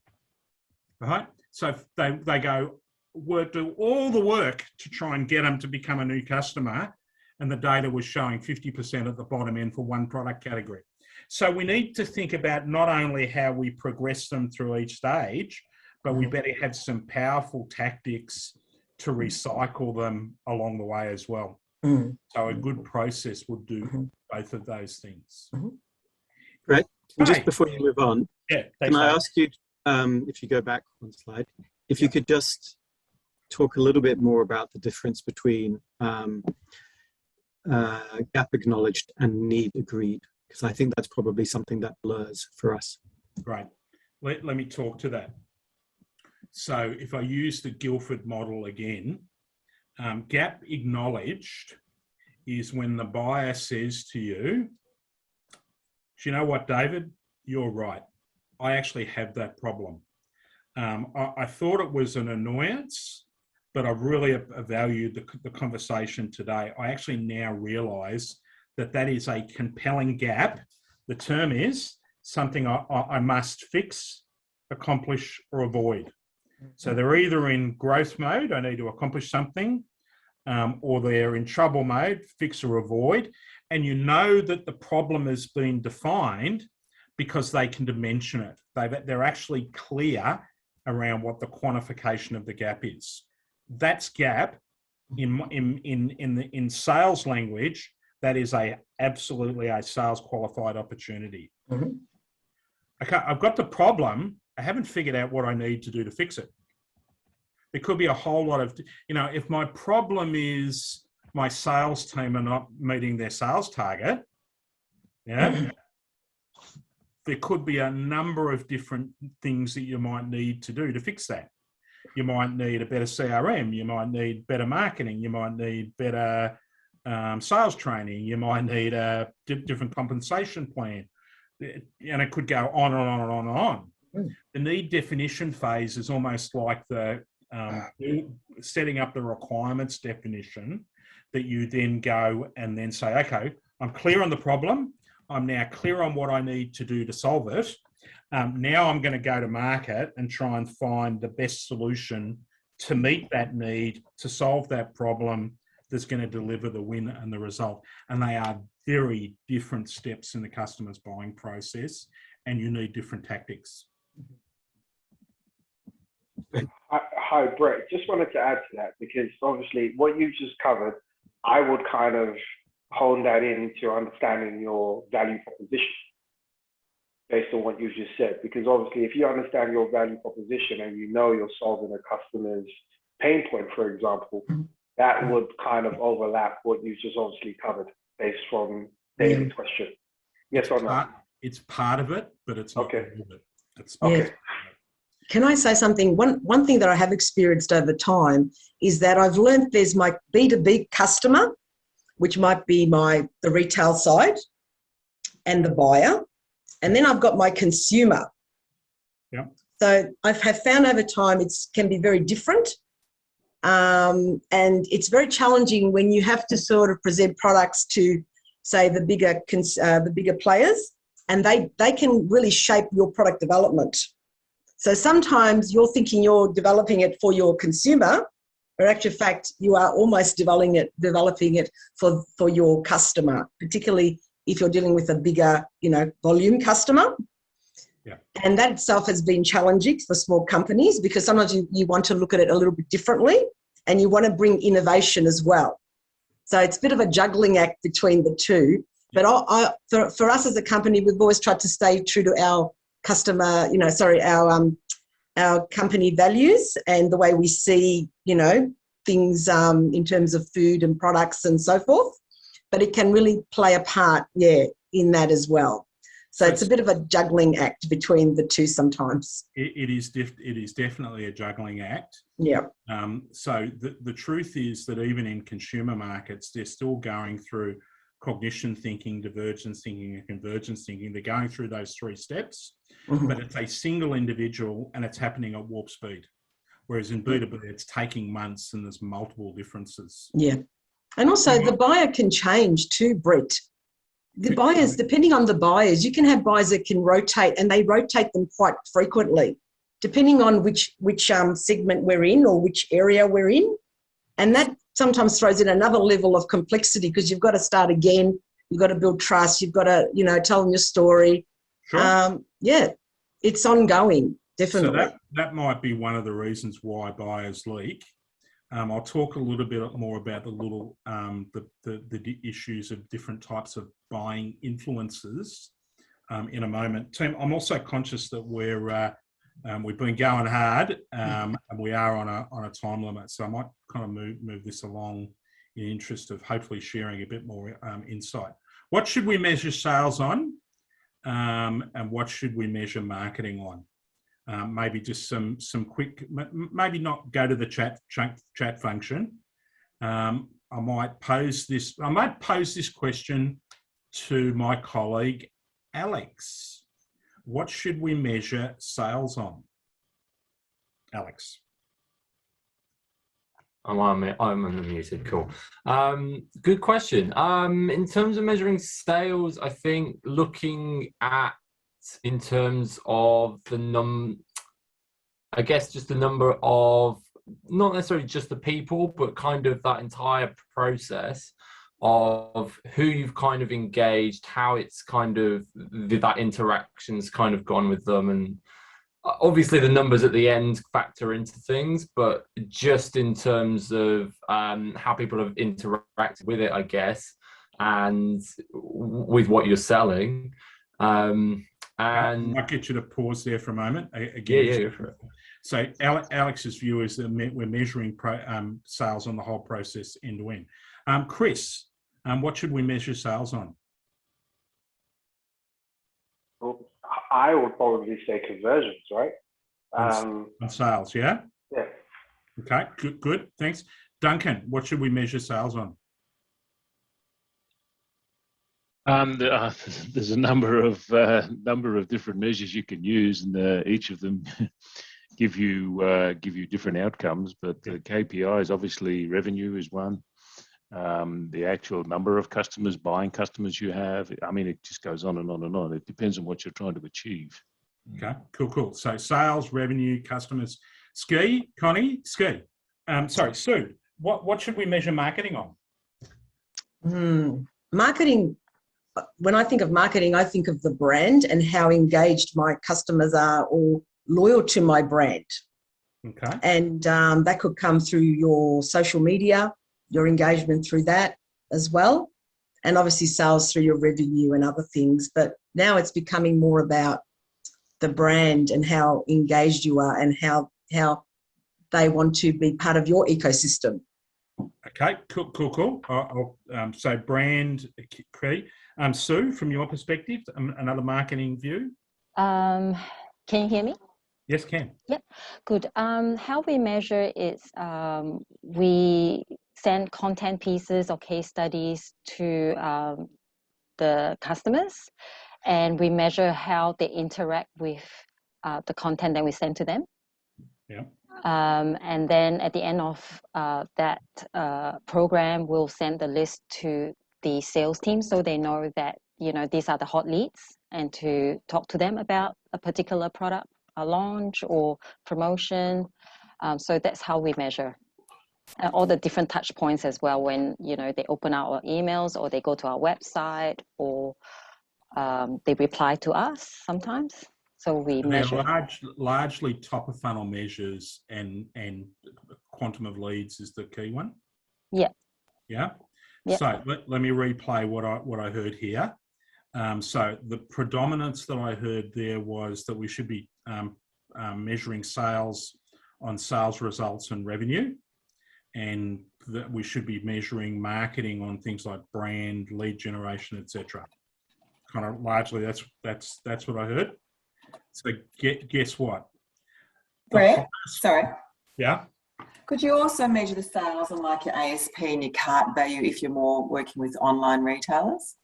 right? So they do all the work to try and get them to become a new customer, and the data was showing 50% at the bottom end for one product category. So we need to think about not only how we progress them through each stage, but we better have some powerful tactics to recycle them along the way as well. So a good process would do both of those things. Great. And just before you move on, can I ask you, if you go back one slide, if you could just talk a little bit more about the difference between gap acknowledged and need agreed, because I think that's probably something that blurs for us. Right. Let me talk to that. So if I use the Guildford model again, gap acknowledged is when the buyer says to you, do you know what, David? You're right. I actually have that problem. I thought it was an annoyance, but I really valued the conversation today. I actually now realise that is a compelling gap. The term is something I must fix, accomplish, or avoid. So they're either in growth mode, I need to accomplish something, or they're in trouble mode, fix or avoid. And you know that the problem has been defined because they can dimension it. They're actually clear around what the quantification of the gap is. That's gap. In sales language, that is absolutely a sales qualified opportunity. Okay, I've got the problem. I haven't figured out what I need to do to fix it. There could be a whole lot of, if my problem is my sales team are not meeting their sales target, there could be a number of different things that you might need to do to fix that. You might need a better CRM. You might need better marketing. You might need better sales training. You might need a different compensation plan. And it could go on and on and on and on. The need definition phase is almost like the setting up the requirements definition that you then go and then say, okay, I'm clear on the problem. I'm now clear on what I need to do to solve it. Now I'm going to go to market and try and find the best solution to meet that need, to solve that problem that's going to deliver the win and the result. And they are very different steps in the customer's buying process, and you need different tactics. Hi, Brett. Just wanted to add to that, because obviously what you just covered, I would kind of hone that into understanding your value proposition based on what you just said. Because obviously if you understand your value proposition and you know you're solving a customer's pain point, for example, that would kind of overlap what you just obviously covered based from David's question. Yes or no? It's part of it, but it's not all of it. It's okay. Can I say something? One thing that I have experienced over time is that I've learned there's my B2B customer, which might be the retail side and the buyer. And then I've got my consumer. Yeah. So I have found over time it can be very different. And it's very challenging when you have to sort of present products to, say, the bigger players, and they can really shape your product development. So sometimes you're thinking you're developing it for your consumer, but in actual fact, you are almost developing it for your customer, particularly if you're dealing with a bigger, volume customer. Yeah. And that itself has been challenging for small companies, because sometimes you want to look at it a little bit differently and you want to bring innovation as well. So it's a bit of a juggling act between the two. But for us as a company, we've always tried to stay true to our customer, our company values and the way we see, things in terms of food and products and so forth. But it can really play a part, in that as well. So it's a bit of a juggling act between the two sometimes. It is definitely a juggling act. Yeah. So the truth is that even in consumer markets, they're still going through cognition thinking, divergence thinking, and convergence thinking. They're going through those 3 steps, Mhm. but it's a single individual and it's happening at warp speed. Whereas in B2B, it's taking months and there's multiple differences. Yeah. And also the buyer can change too, Brett. The buyers, depending on the buyers, you can have buyers that can rotate, and they rotate them quite frequently, depending on which segment we're in or which area we're in. And that sometimes throws in another level of complexity, because you've got to start again. You've got to build trust. You've got to, tell them your story. Sure. Yeah, it's ongoing, definitely. So that might be one of the reasons why buyers leak. I'll talk a little bit more about the issues of different types of buying influences in a moment. Team, I'm also conscious that we've been going hard and we are on a time limit, so I might kind of move this along in the interest of hopefully sharing a bit more insight. What should we measure sales on, and what should we measure marketing on? Maybe just some quick, maybe not go to the chat function. I might pose this question to my colleague, Alex. What should we measure sales on? Alex. I'm unmuted, cool. Good question. In terms of measuring sales, I think looking at, in terms of I guess just the number of, not necessarily just the people, but kind of that entire process of who you've kind of engaged, how it's kind of, that interaction's kind of gone with them. And obviously the numbers at the end factor into things, but just in terms of how people have interacted with it, I guess, and with what you're selling. And I'll get you to pause there for a moment. Again, yeah. So Alex's view is that we're measuring sales on the whole process end to end. Chris, what should we measure sales on? Well, I would probably say conversions, right? On sales, yeah? Yeah. Okay, good, thanks. Duncan, what should we measure sales on? There's a number of different measures you can use, and each of them give you different outcomes. But the KPIs, obviously, revenue is one. The actual number of customers, buying customers you have. I mean, it just goes on and on and on. It depends on what you're trying to achieve. Okay, cool. So sales, revenue, customers. Connie, Sue. What should we measure marketing on? Marketing. When I think of marketing, I think of the brand and how engaged my customers are or loyal to my brand. Okay. And that could come through your social media, your engagement through that as well. And obviously sales through your revenue and other things. But now it's becoming more about the brand and how engaged you are and how they want to be part of your ecosystem. Okay, cool. So brand, okay. Sue, from your perspective, another marketing view? Can you hear me? Yes, can. Yeah, good. How we measure is we send content pieces or case studies to the customers, and we measure how they interact with the content that we send to them. Yeah. And then at the end of that program, we'll send the list to the sales team so they know that, these are the hot leads, and to talk to them about a particular product, a launch or promotion. So that's how we measure. All the different touch points as well when, they open our emails or they go to our website or they reply to us sometimes. So we measure. Largely top of funnel measures and quantum of leads is the key one. Yeah. Yeah. Yeah. So let me replay what I heard here. So the predominance that I heard there was that we should be measuring sales on sales results and revenue, and that we should be measuring marketing on things like brand, lead generation, etc. Kind of largely that's what I heard. So guess what? Brett, sorry. Yeah. Could you also measure the sales and like your ASP and your cart value if you're more working with online retailers,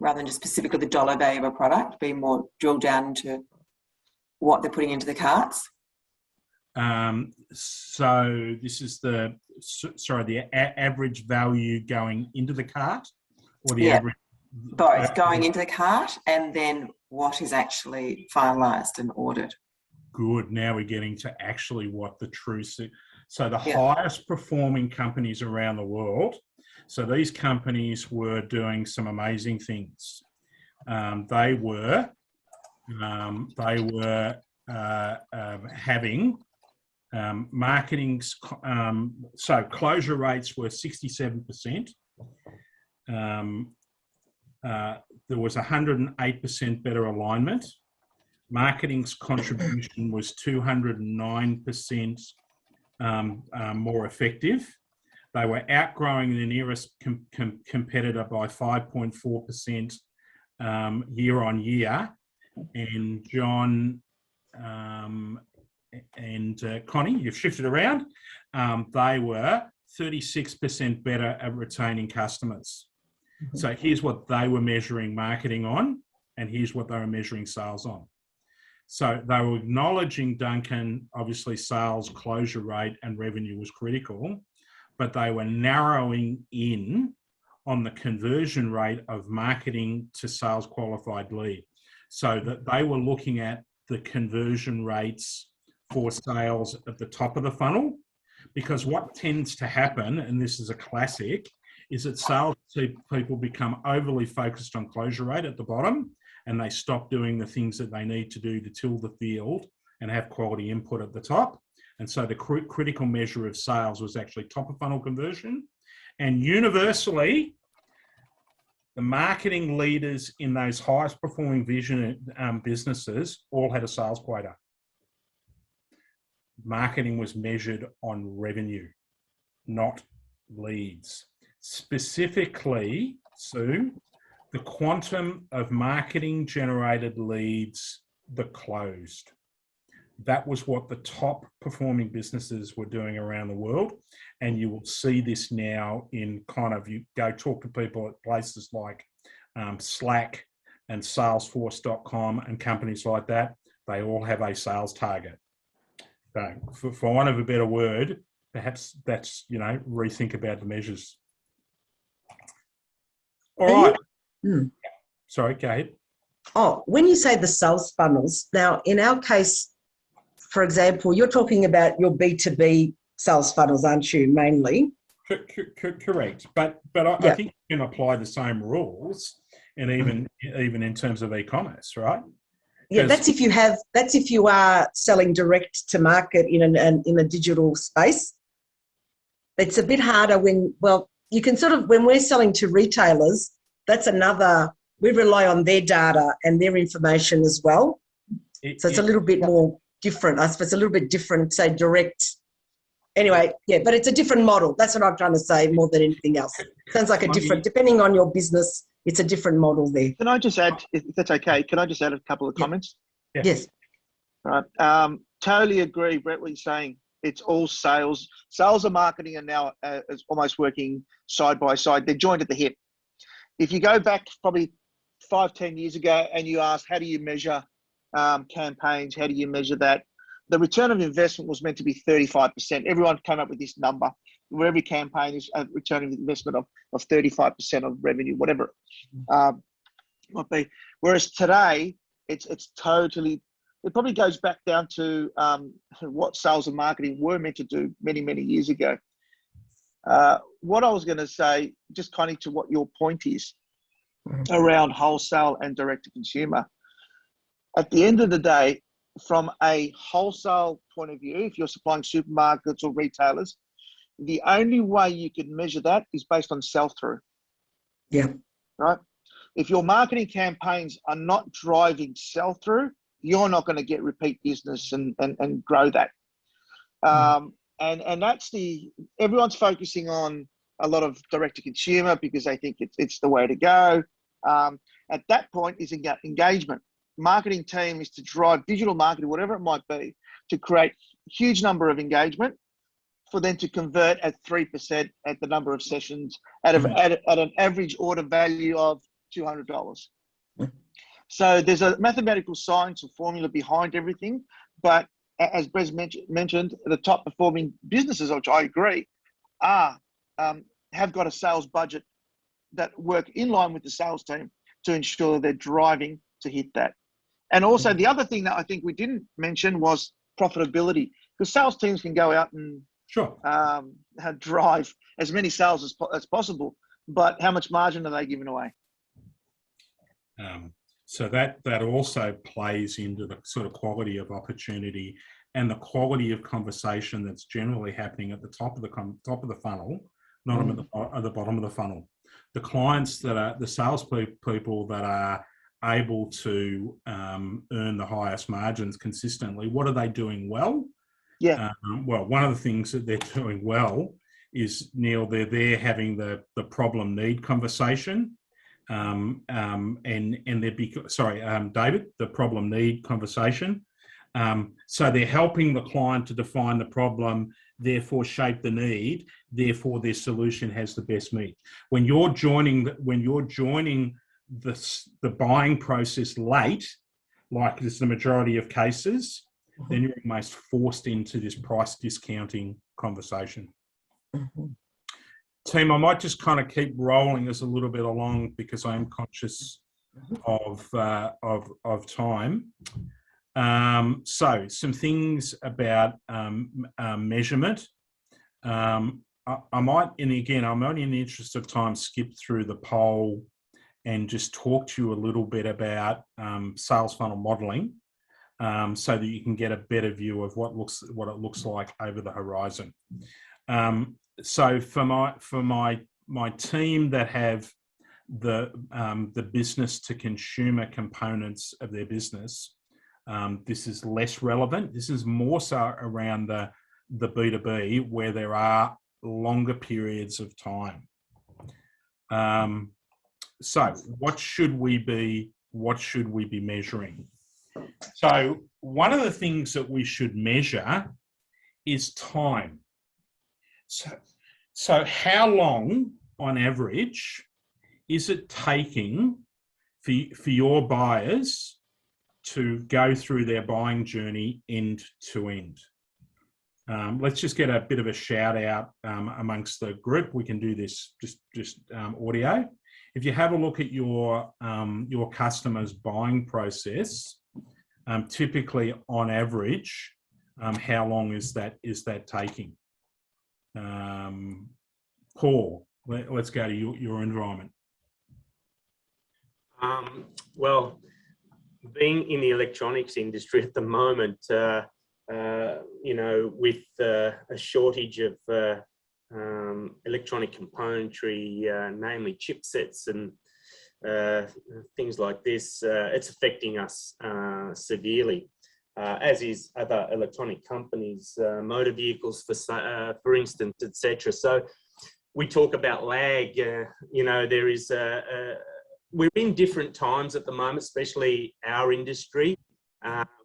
rather than just specifically the dollar value of a product, be more drilled down into what they're putting into the carts? So this is the average value going into the cart, or the average? Both, going into the cart and then what is actually finalised and ordered. Good. Now we're getting to actually what the true... So the highest performing companies around the world, so these companies were doing some amazing things. They were having marketing, so closure rates were 67%. There was 108% better alignment. Marketing's contribution was 209% more effective. They were outgrowing the nearest competitor by 5.4% year on year. And John and Connie, you've shifted around. They were 36% better at retaining customers. So here's what they were measuring marketing on, and here's what they were measuring sales on. So they were acknowledging, Duncan, obviously sales closure rate and revenue was critical, but they were narrowing in on the conversion rate of marketing to sales qualified lead. So that they were looking at the conversion rates for sales at the top of the funnel, because what tends to happen, and this is a classic, is that sales people become overly focused on closure rate at the bottom, and they stop doing the things that they need to do to till the field and have quality input at the top. And so the critical measure of sales was actually top of funnel conversion. And universally, the marketing leaders in those highest performing businesses all had a sales quota. Marketing was measured on revenue, not leads. Specifically, Sue, the quantum of marketing generated leads that closed. That was what the top performing businesses were doing around the world. And you will see this now in kind of, you go talk to people at places like Slack and Salesforce.com and companies like that. They all have a sales target. So for want of a better word, perhaps that's, rethink about the measures. All right. Sorry, go ahead. Oh, when you say the sales funnels, now in our case, for example, you're talking about your B2B sales funnels, aren't you, mainly? Correct. But I think you can apply the same rules, and even in terms of e-commerce, right? Yeah, that's if you are selling direct to market in a digital space. It's a bit harder when we're selling to retailers, that's we rely on their data and their information as well. So it's a little bit more different. I suppose it's a little bit different, say direct. Anyway, but it's a different model. That's what I'm trying to say more than anything else. Sounds like depending on your business, it's a different model there. Can I just add, if that's okay, can I just add a couple of comments? Yeah. Yes. Right. Totally agree, Brett, what you're saying. It's all sales. Sales and marketing are now almost working side by side. They're joined at the hip. If you go back probably 5-10 years ago and you ask, how do you measure campaigns? How do you measure that? The return of investment was meant to be 35%. Everyone came up with this number where every campaign is a return of investment of 35% of revenue, whatever might be. Whereas today, it's totally, it probably goes back down to what sales and marketing were meant to do many, many years ago. What I was going to say, just kind of to what your point is around wholesale and direct to consumer. At the end of the day, from a wholesale point of view, if you're supplying supermarkets or retailers, the only way you can measure that is based on sell-through. Yeah. Right? If your marketing campaigns are not driving sell-through, you're not going to get repeat business and grow that. And that's everyone's focusing on a lot of direct to consumer because they think it's the way to go. At that point is engagement. Marketing team is to drive digital marketing, whatever it might be, to create huge number of engagement for them to convert at 3% at the number of sessions at an average order value of $200. So there's a mathematical science or formula behind everything, but as Brez mentioned, the top performing businesses, which I agree, have got a sales budget that work in line with the sales team to ensure they're driving to hit that. And also the other thing that I think we didn't mention was profitability, because sales teams can go out and drive as many sales as possible, but how much margin are they giving away? So that also plays into the sort of quality of opportunity and the quality of conversation that's generally happening at the top of the funnel, not at the bottom of the funnel. The clients that are the sales people that are able to earn the highest margins consistently, what are they doing well? Yeah. Well, one of the things that they're doing well is, Neil, they're having the problem need conversation. David, the problem need conversation. So they're helping the client to define the problem, therefore shape the need, therefore their solution has the best meat. When you're joining the buying process late, like it's the majority of cases, then you're almost forced into this price discounting conversation. Team, I might just kind of keep rolling this a little bit along because I am conscious of time. So some things about measurement. I might, and again, I'm only in the interest of time, skip through the poll and just talk to you a little bit about sales funnel modeling, so that you can get a better view of what it looks like over the horizon. So for my team that have the business to consumer components of their business, this is less relevant. This is more so around the B2B, where there are longer periods of time. So what should we be measuring? So one of the things that we should measure is time. So how long on average is it taking for your buyers to go through their buying journey end to end? Let's just get a bit of a shout out amongst the group. We can do this just audio. If you have a look at your customer's buying process, typically on average, how long is that taking? Paul, let's go to your environment. Well, being in the electronics industry at the moment, with a shortage of electronic componentry, namely chipsets and things like this, it's affecting us severely, as is other electronic companies, motor vehicles, for instance, etc. So we talk about lag. There is we're in different times at the moment, especially our industry.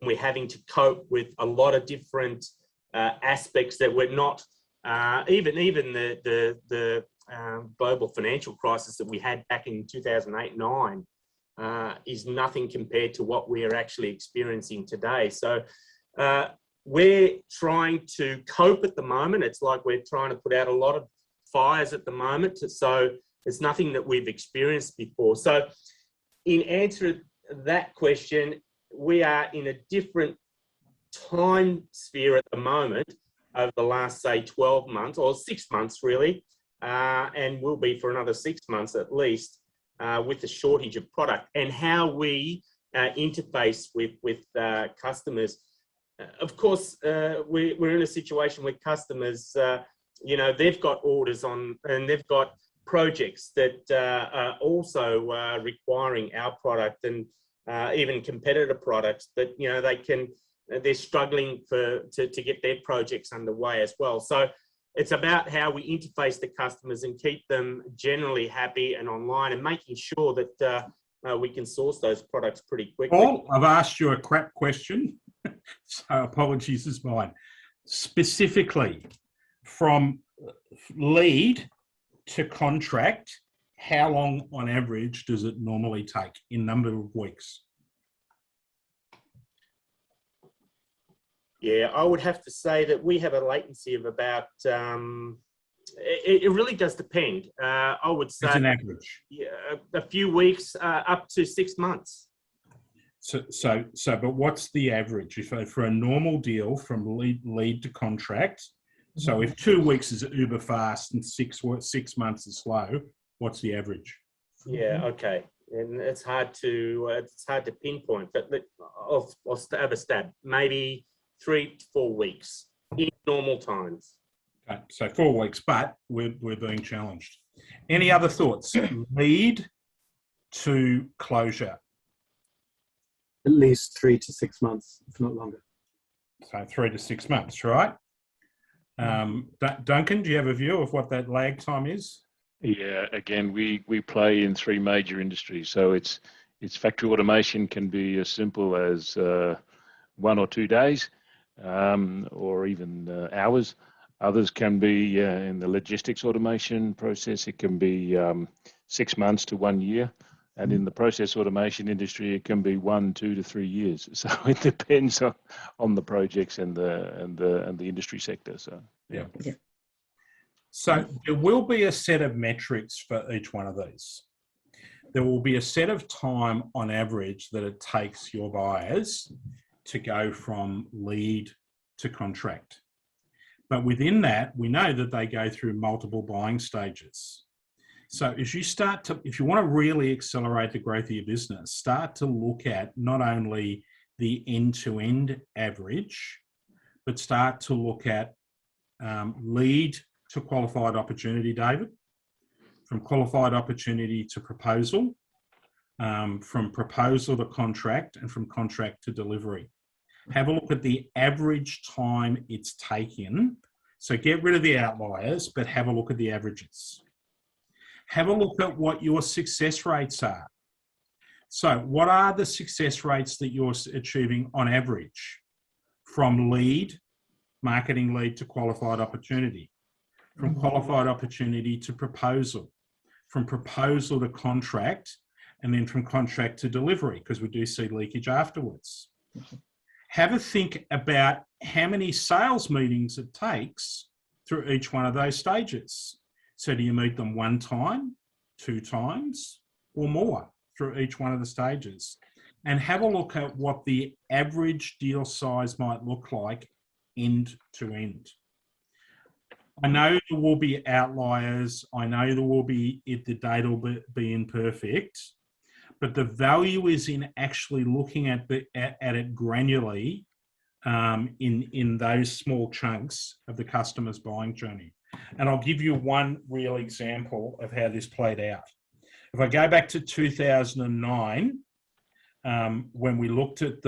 We're having to cope with a lot of different aspects that we're not. Even the global financial crisis that we had back in 2008-9 is nothing compared to what we are actually experiencing today. So we're trying to cope at the moment. It's like we're trying to put out a lot of fires at the moment. So it's nothing that we've experienced before. So in answer to that question, we are in a different time sphere at the moment over the last, say, 12 months or 6 months really, and will be for another 6 months at least, with the shortage of product and how we interface with customers. Of course, we're in a situation where customers, they've got orders on and they've got projects that are also requiring our product and even competitor products that, they're struggling to get their projects underway as well. So it's about how we interface the customers and keep them generally happy and online and making sure that we can source those products pretty quickly. Paul, I've asked you a crap question, so apologies is mine. Specifically from lead to contract, how long on average does it normally take in number of weeks? Yeah, I would have to say that we have a latency of about, it really does depend. I would say It's an average. Yeah, a few weeks up to 6 months. But what's the average? If for a normal deal from lead to contract, so if 2 weeks is uber fast and 6 months is slow, what's the average? Yeah, okay, and it's hard to pinpoint, but I'll have a stab. Maybe 3 to 4 weeks in normal times. Okay, so 4 weeks, but we're being challenged. Any other thoughts? Lead to closure. At least 3 to 6 months, if not longer. So 3 to 6 months, right? Duncan, do you have a view of what that lag time is? Yeah, again, we play in 3 major industries. So it's factory automation can be as simple as 1 or 2 days, or even hours. Others can be in the logistics automation process. It can be 6 months to 1 year. And in the process automation industry, it can be 1, 2 to 3 years. So it depends on the projects and the industry sector. So yeah. So there will be a set of metrics for each one of these. There will be a set of time on average that it takes your buyers to go from lead to contract. But within that, we know that they go through multiple buying stages. So if you want to really accelerate the growth of your business, start to look at not only the end-to-end average, but start to look at lead to qualified opportunity, David, from qualified opportunity to proposal, from proposal to contract, and from contract to delivery. Have a look at the average time it's taken. So get rid of the outliers, but have a look at the averages. Have a look at what your success rates are. So what are the success rates that you're achieving on average from lead, marketing lead to qualified opportunity, from qualified opportunity to proposal, from proposal to contract, and then from contract to delivery, because we do see leakage afterwards. Have a think about how many sales meetings it takes through each one of those stages. So do you meet them 1 time, 2 times, or more through each one of the stages? And have a look at what the average deal size might look like end to end. I know there will be outliers. I know there will be, if the data will be imperfect, but the value is in actually looking at it granularly in those small chunks of the customer's buying journey. And I'll give you one real example of how this played out. If I go back to 2009, when we looked at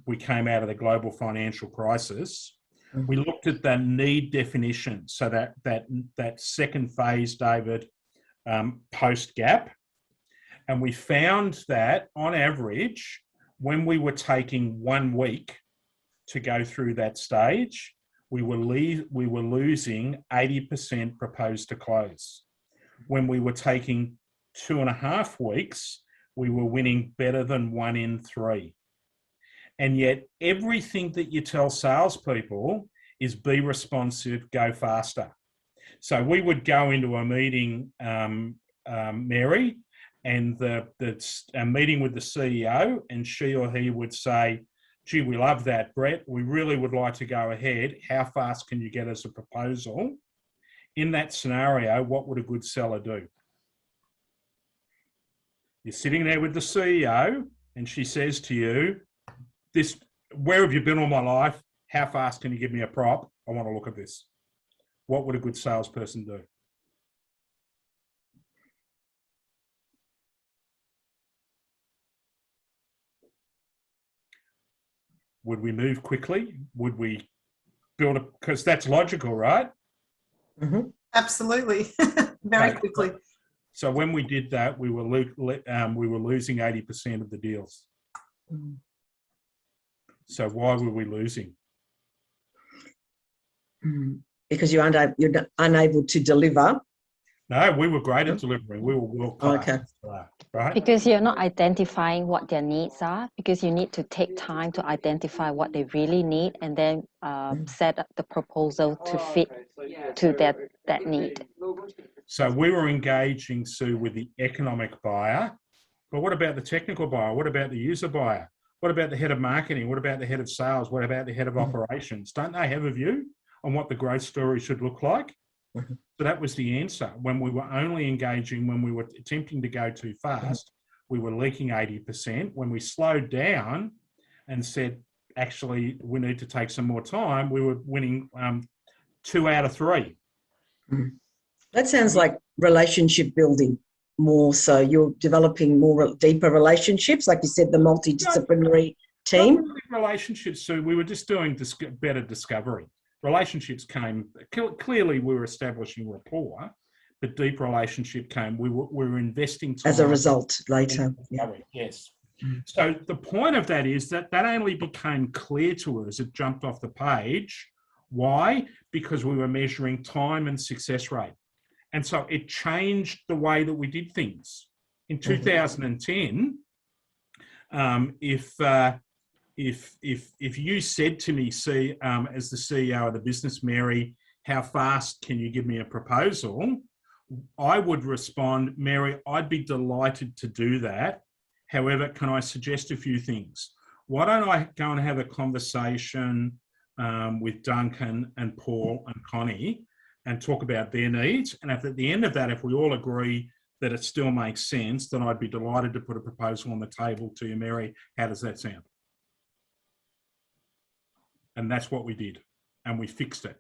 we came out of the global financial crisis, we looked at the need definition. So that second phase, David, post-gap. And we found that on average, when we were taking 1 week to go through that stage, we were losing 80% proposed to close. When we were taking 2.5 weeks, we were winning better than 1 in 3. And yet everything that you tell salespeople is be responsive, go faster. So we would go into a meeting, Mary, and a meeting with the CEO, and she or he would say, gee, we love that, Brett. We really would like to go ahead. How fast can you get us a proposal? In that scenario, what would a good seller do? You're sitting there with the CEO, and she says to you, where have you been all my life? How fast can you give me a prop? I want to look at this. What would a good salesperson do? Would we move quickly? Would we build because that's logical, right? Mm-hmm. Absolutely. Very quickly. So when we did that, we were losing 80% of the deals. Mm. So why were we losing? because you're unable to deliver? No, we were great at delivering. We were world class. Okay. Right? Because you're not identifying what their needs are, because you need to take time to identify what they really need and then set up the proposal to fit to that need. So we were engaging, Sue, with the economic buyer, but what about the technical buyer? What about the user buyer? What about the head of marketing? What about the head of sales? What about the head of operations? Don't they have a view on what the growth story should look like? So that was the answer. When we were only engaging, when we were attempting to go too fast, we were leaking 80%. When we slowed down and said, actually, we need to take some more time, we were winning 2 out of 3. That sounds like relationship building more so. You're developing more deeper relationships, like you said, the multidisciplinary team. Not really relationships, Sue. We were just doing better discovery. Relationships came, clearly we were establishing rapport, but deep relationship came. We were investing time. As a result later. Yeah. Yes. So the point of that is that only became clear to us. It jumped off the page. Why? Because we were measuring time and success rate. And so it changed the way that we did things. In 2010, if you said to me, as the CEO of the business, Mary, how fast can you give me a proposal? I would respond, Mary, I'd be delighted to do that. However, can I suggest a few things? Why don't I go and have a conversation with Duncan and Paul and Connie and talk about their needs? And if at the end of that, if we all agree that it still makes sense, then I'd be delighted to put a proposal on the table to you, Mary. How does that sound? And that's what we did. And we fixed it.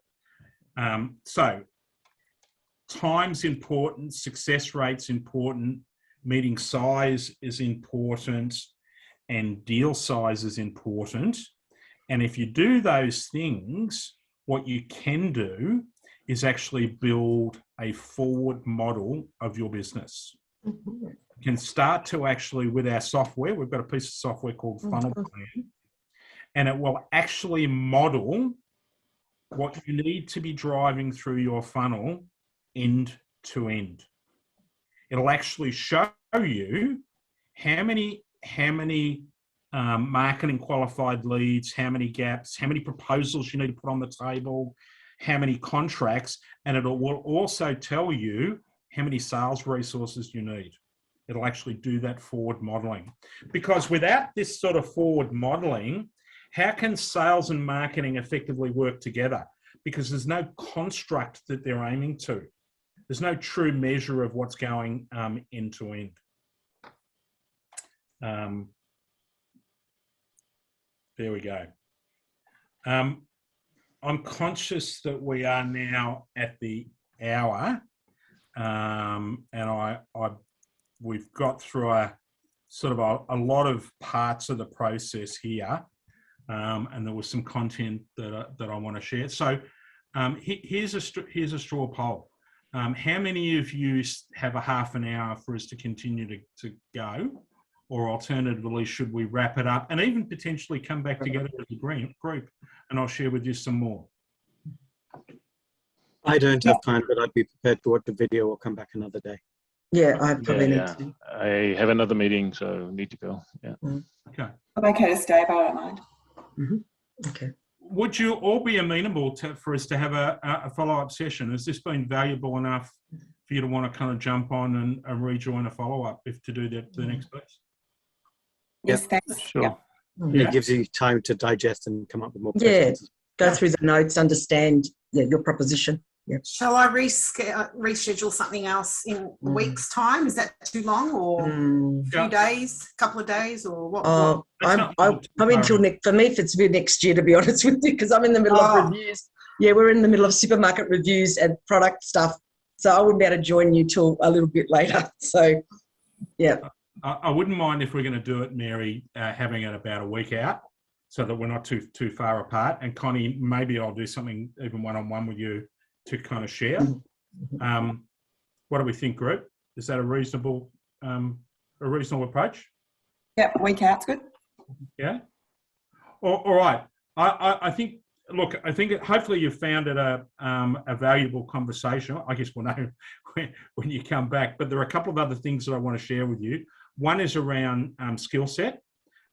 So time's important, success rate's important, meeting size is important, and deal size is important. And if you do those things, what you can do is actually build a forward model of your business. You can start to actually, with our software, we've got a piece of software called Funnel Plan, and it will actually model what you need to be driving through your funnel end to end. It'll actually show you how many marketing qualified leads, how many gaps, how many proposals you need to put on the table, how many contracts, and it will also tell you how many sales resources you need. It'll actually do that forward modeling. Because without this sort of forward modeling, how can sales and marketing effectively work together? Because there's no construct that they're aiming to. There's no true measure of what's going end to end. There we go. I'm conscious that we are now at the hour, and we've got through a lot of parts of the process here, and there was some content that I want to share. So here's a straw poll. How many of you have a half an hour for us to continue to go? Or alternatively, should we wrap it up and even potentially come back together as a group, and I'll share with you some more. I don't have time, but I'd be prepared to watch the video or come back another day. Yeah, I probably need to. I have another meeting, so need to go. Yeah. Okay. I'm okay to stay, but I don't mind. Okay. Would you all be amenable for us to have a follow-up session? Has this been valuable enough for you to want to kind of jump on and rejoin a follow-up to do the next piece? Yes, thanks. Sure. It gives you time to digest and come up with more Yeah, questions. go through the notes, understand your proposition. Yeah. Shall I reschedule something else in a week's time? Is that too long, or a few days, couple of days, or what? I'm until for me, if it's next year, to be honest with you, because I'm in the middle of reviews. Yeah, we're in the middle of supermarket reviews and product stuff, so I wouldn't be able to join you till a little bit later. So, yeah. I wouldn't mind if we're going to do it, Mary, having it about a week out, so that we're not too far apart. And Connie, maybe I'll do something even one-on-one with you to kind of share. What do we think, group? Is that a reasonable approach? Yep, week out's good. Yeah. All right. I think look, I think hopefully you've found it a valuable conversation. I guess we'll know when you come back. But there are a couple of other things that I want to share with you. One is around skill set.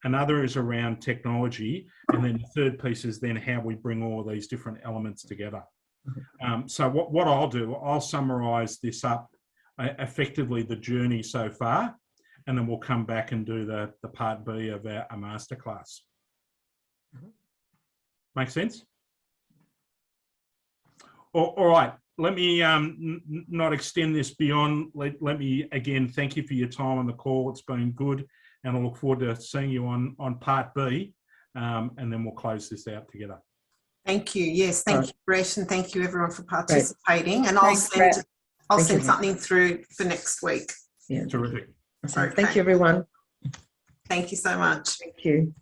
Another is around technology. And then the third piece is then how we bring all these different elements together. So what I'll do, I'll summarise this up, effectively the journey so far, and then we'll come back and do the part B of our masterclass. Make sense? All right, let me not extend this beyond. Let me again thank you for your time on the call. It's been good, and I look forward to seeing you on part B, and then we'll close this out together. Thank you. Yes, thank you, Brett, and thank you everyone for participating. Great. And I'll send something through for next week. Yeah. Terrific. Okay. Thank you, everyone. Thank you so much. Thank you.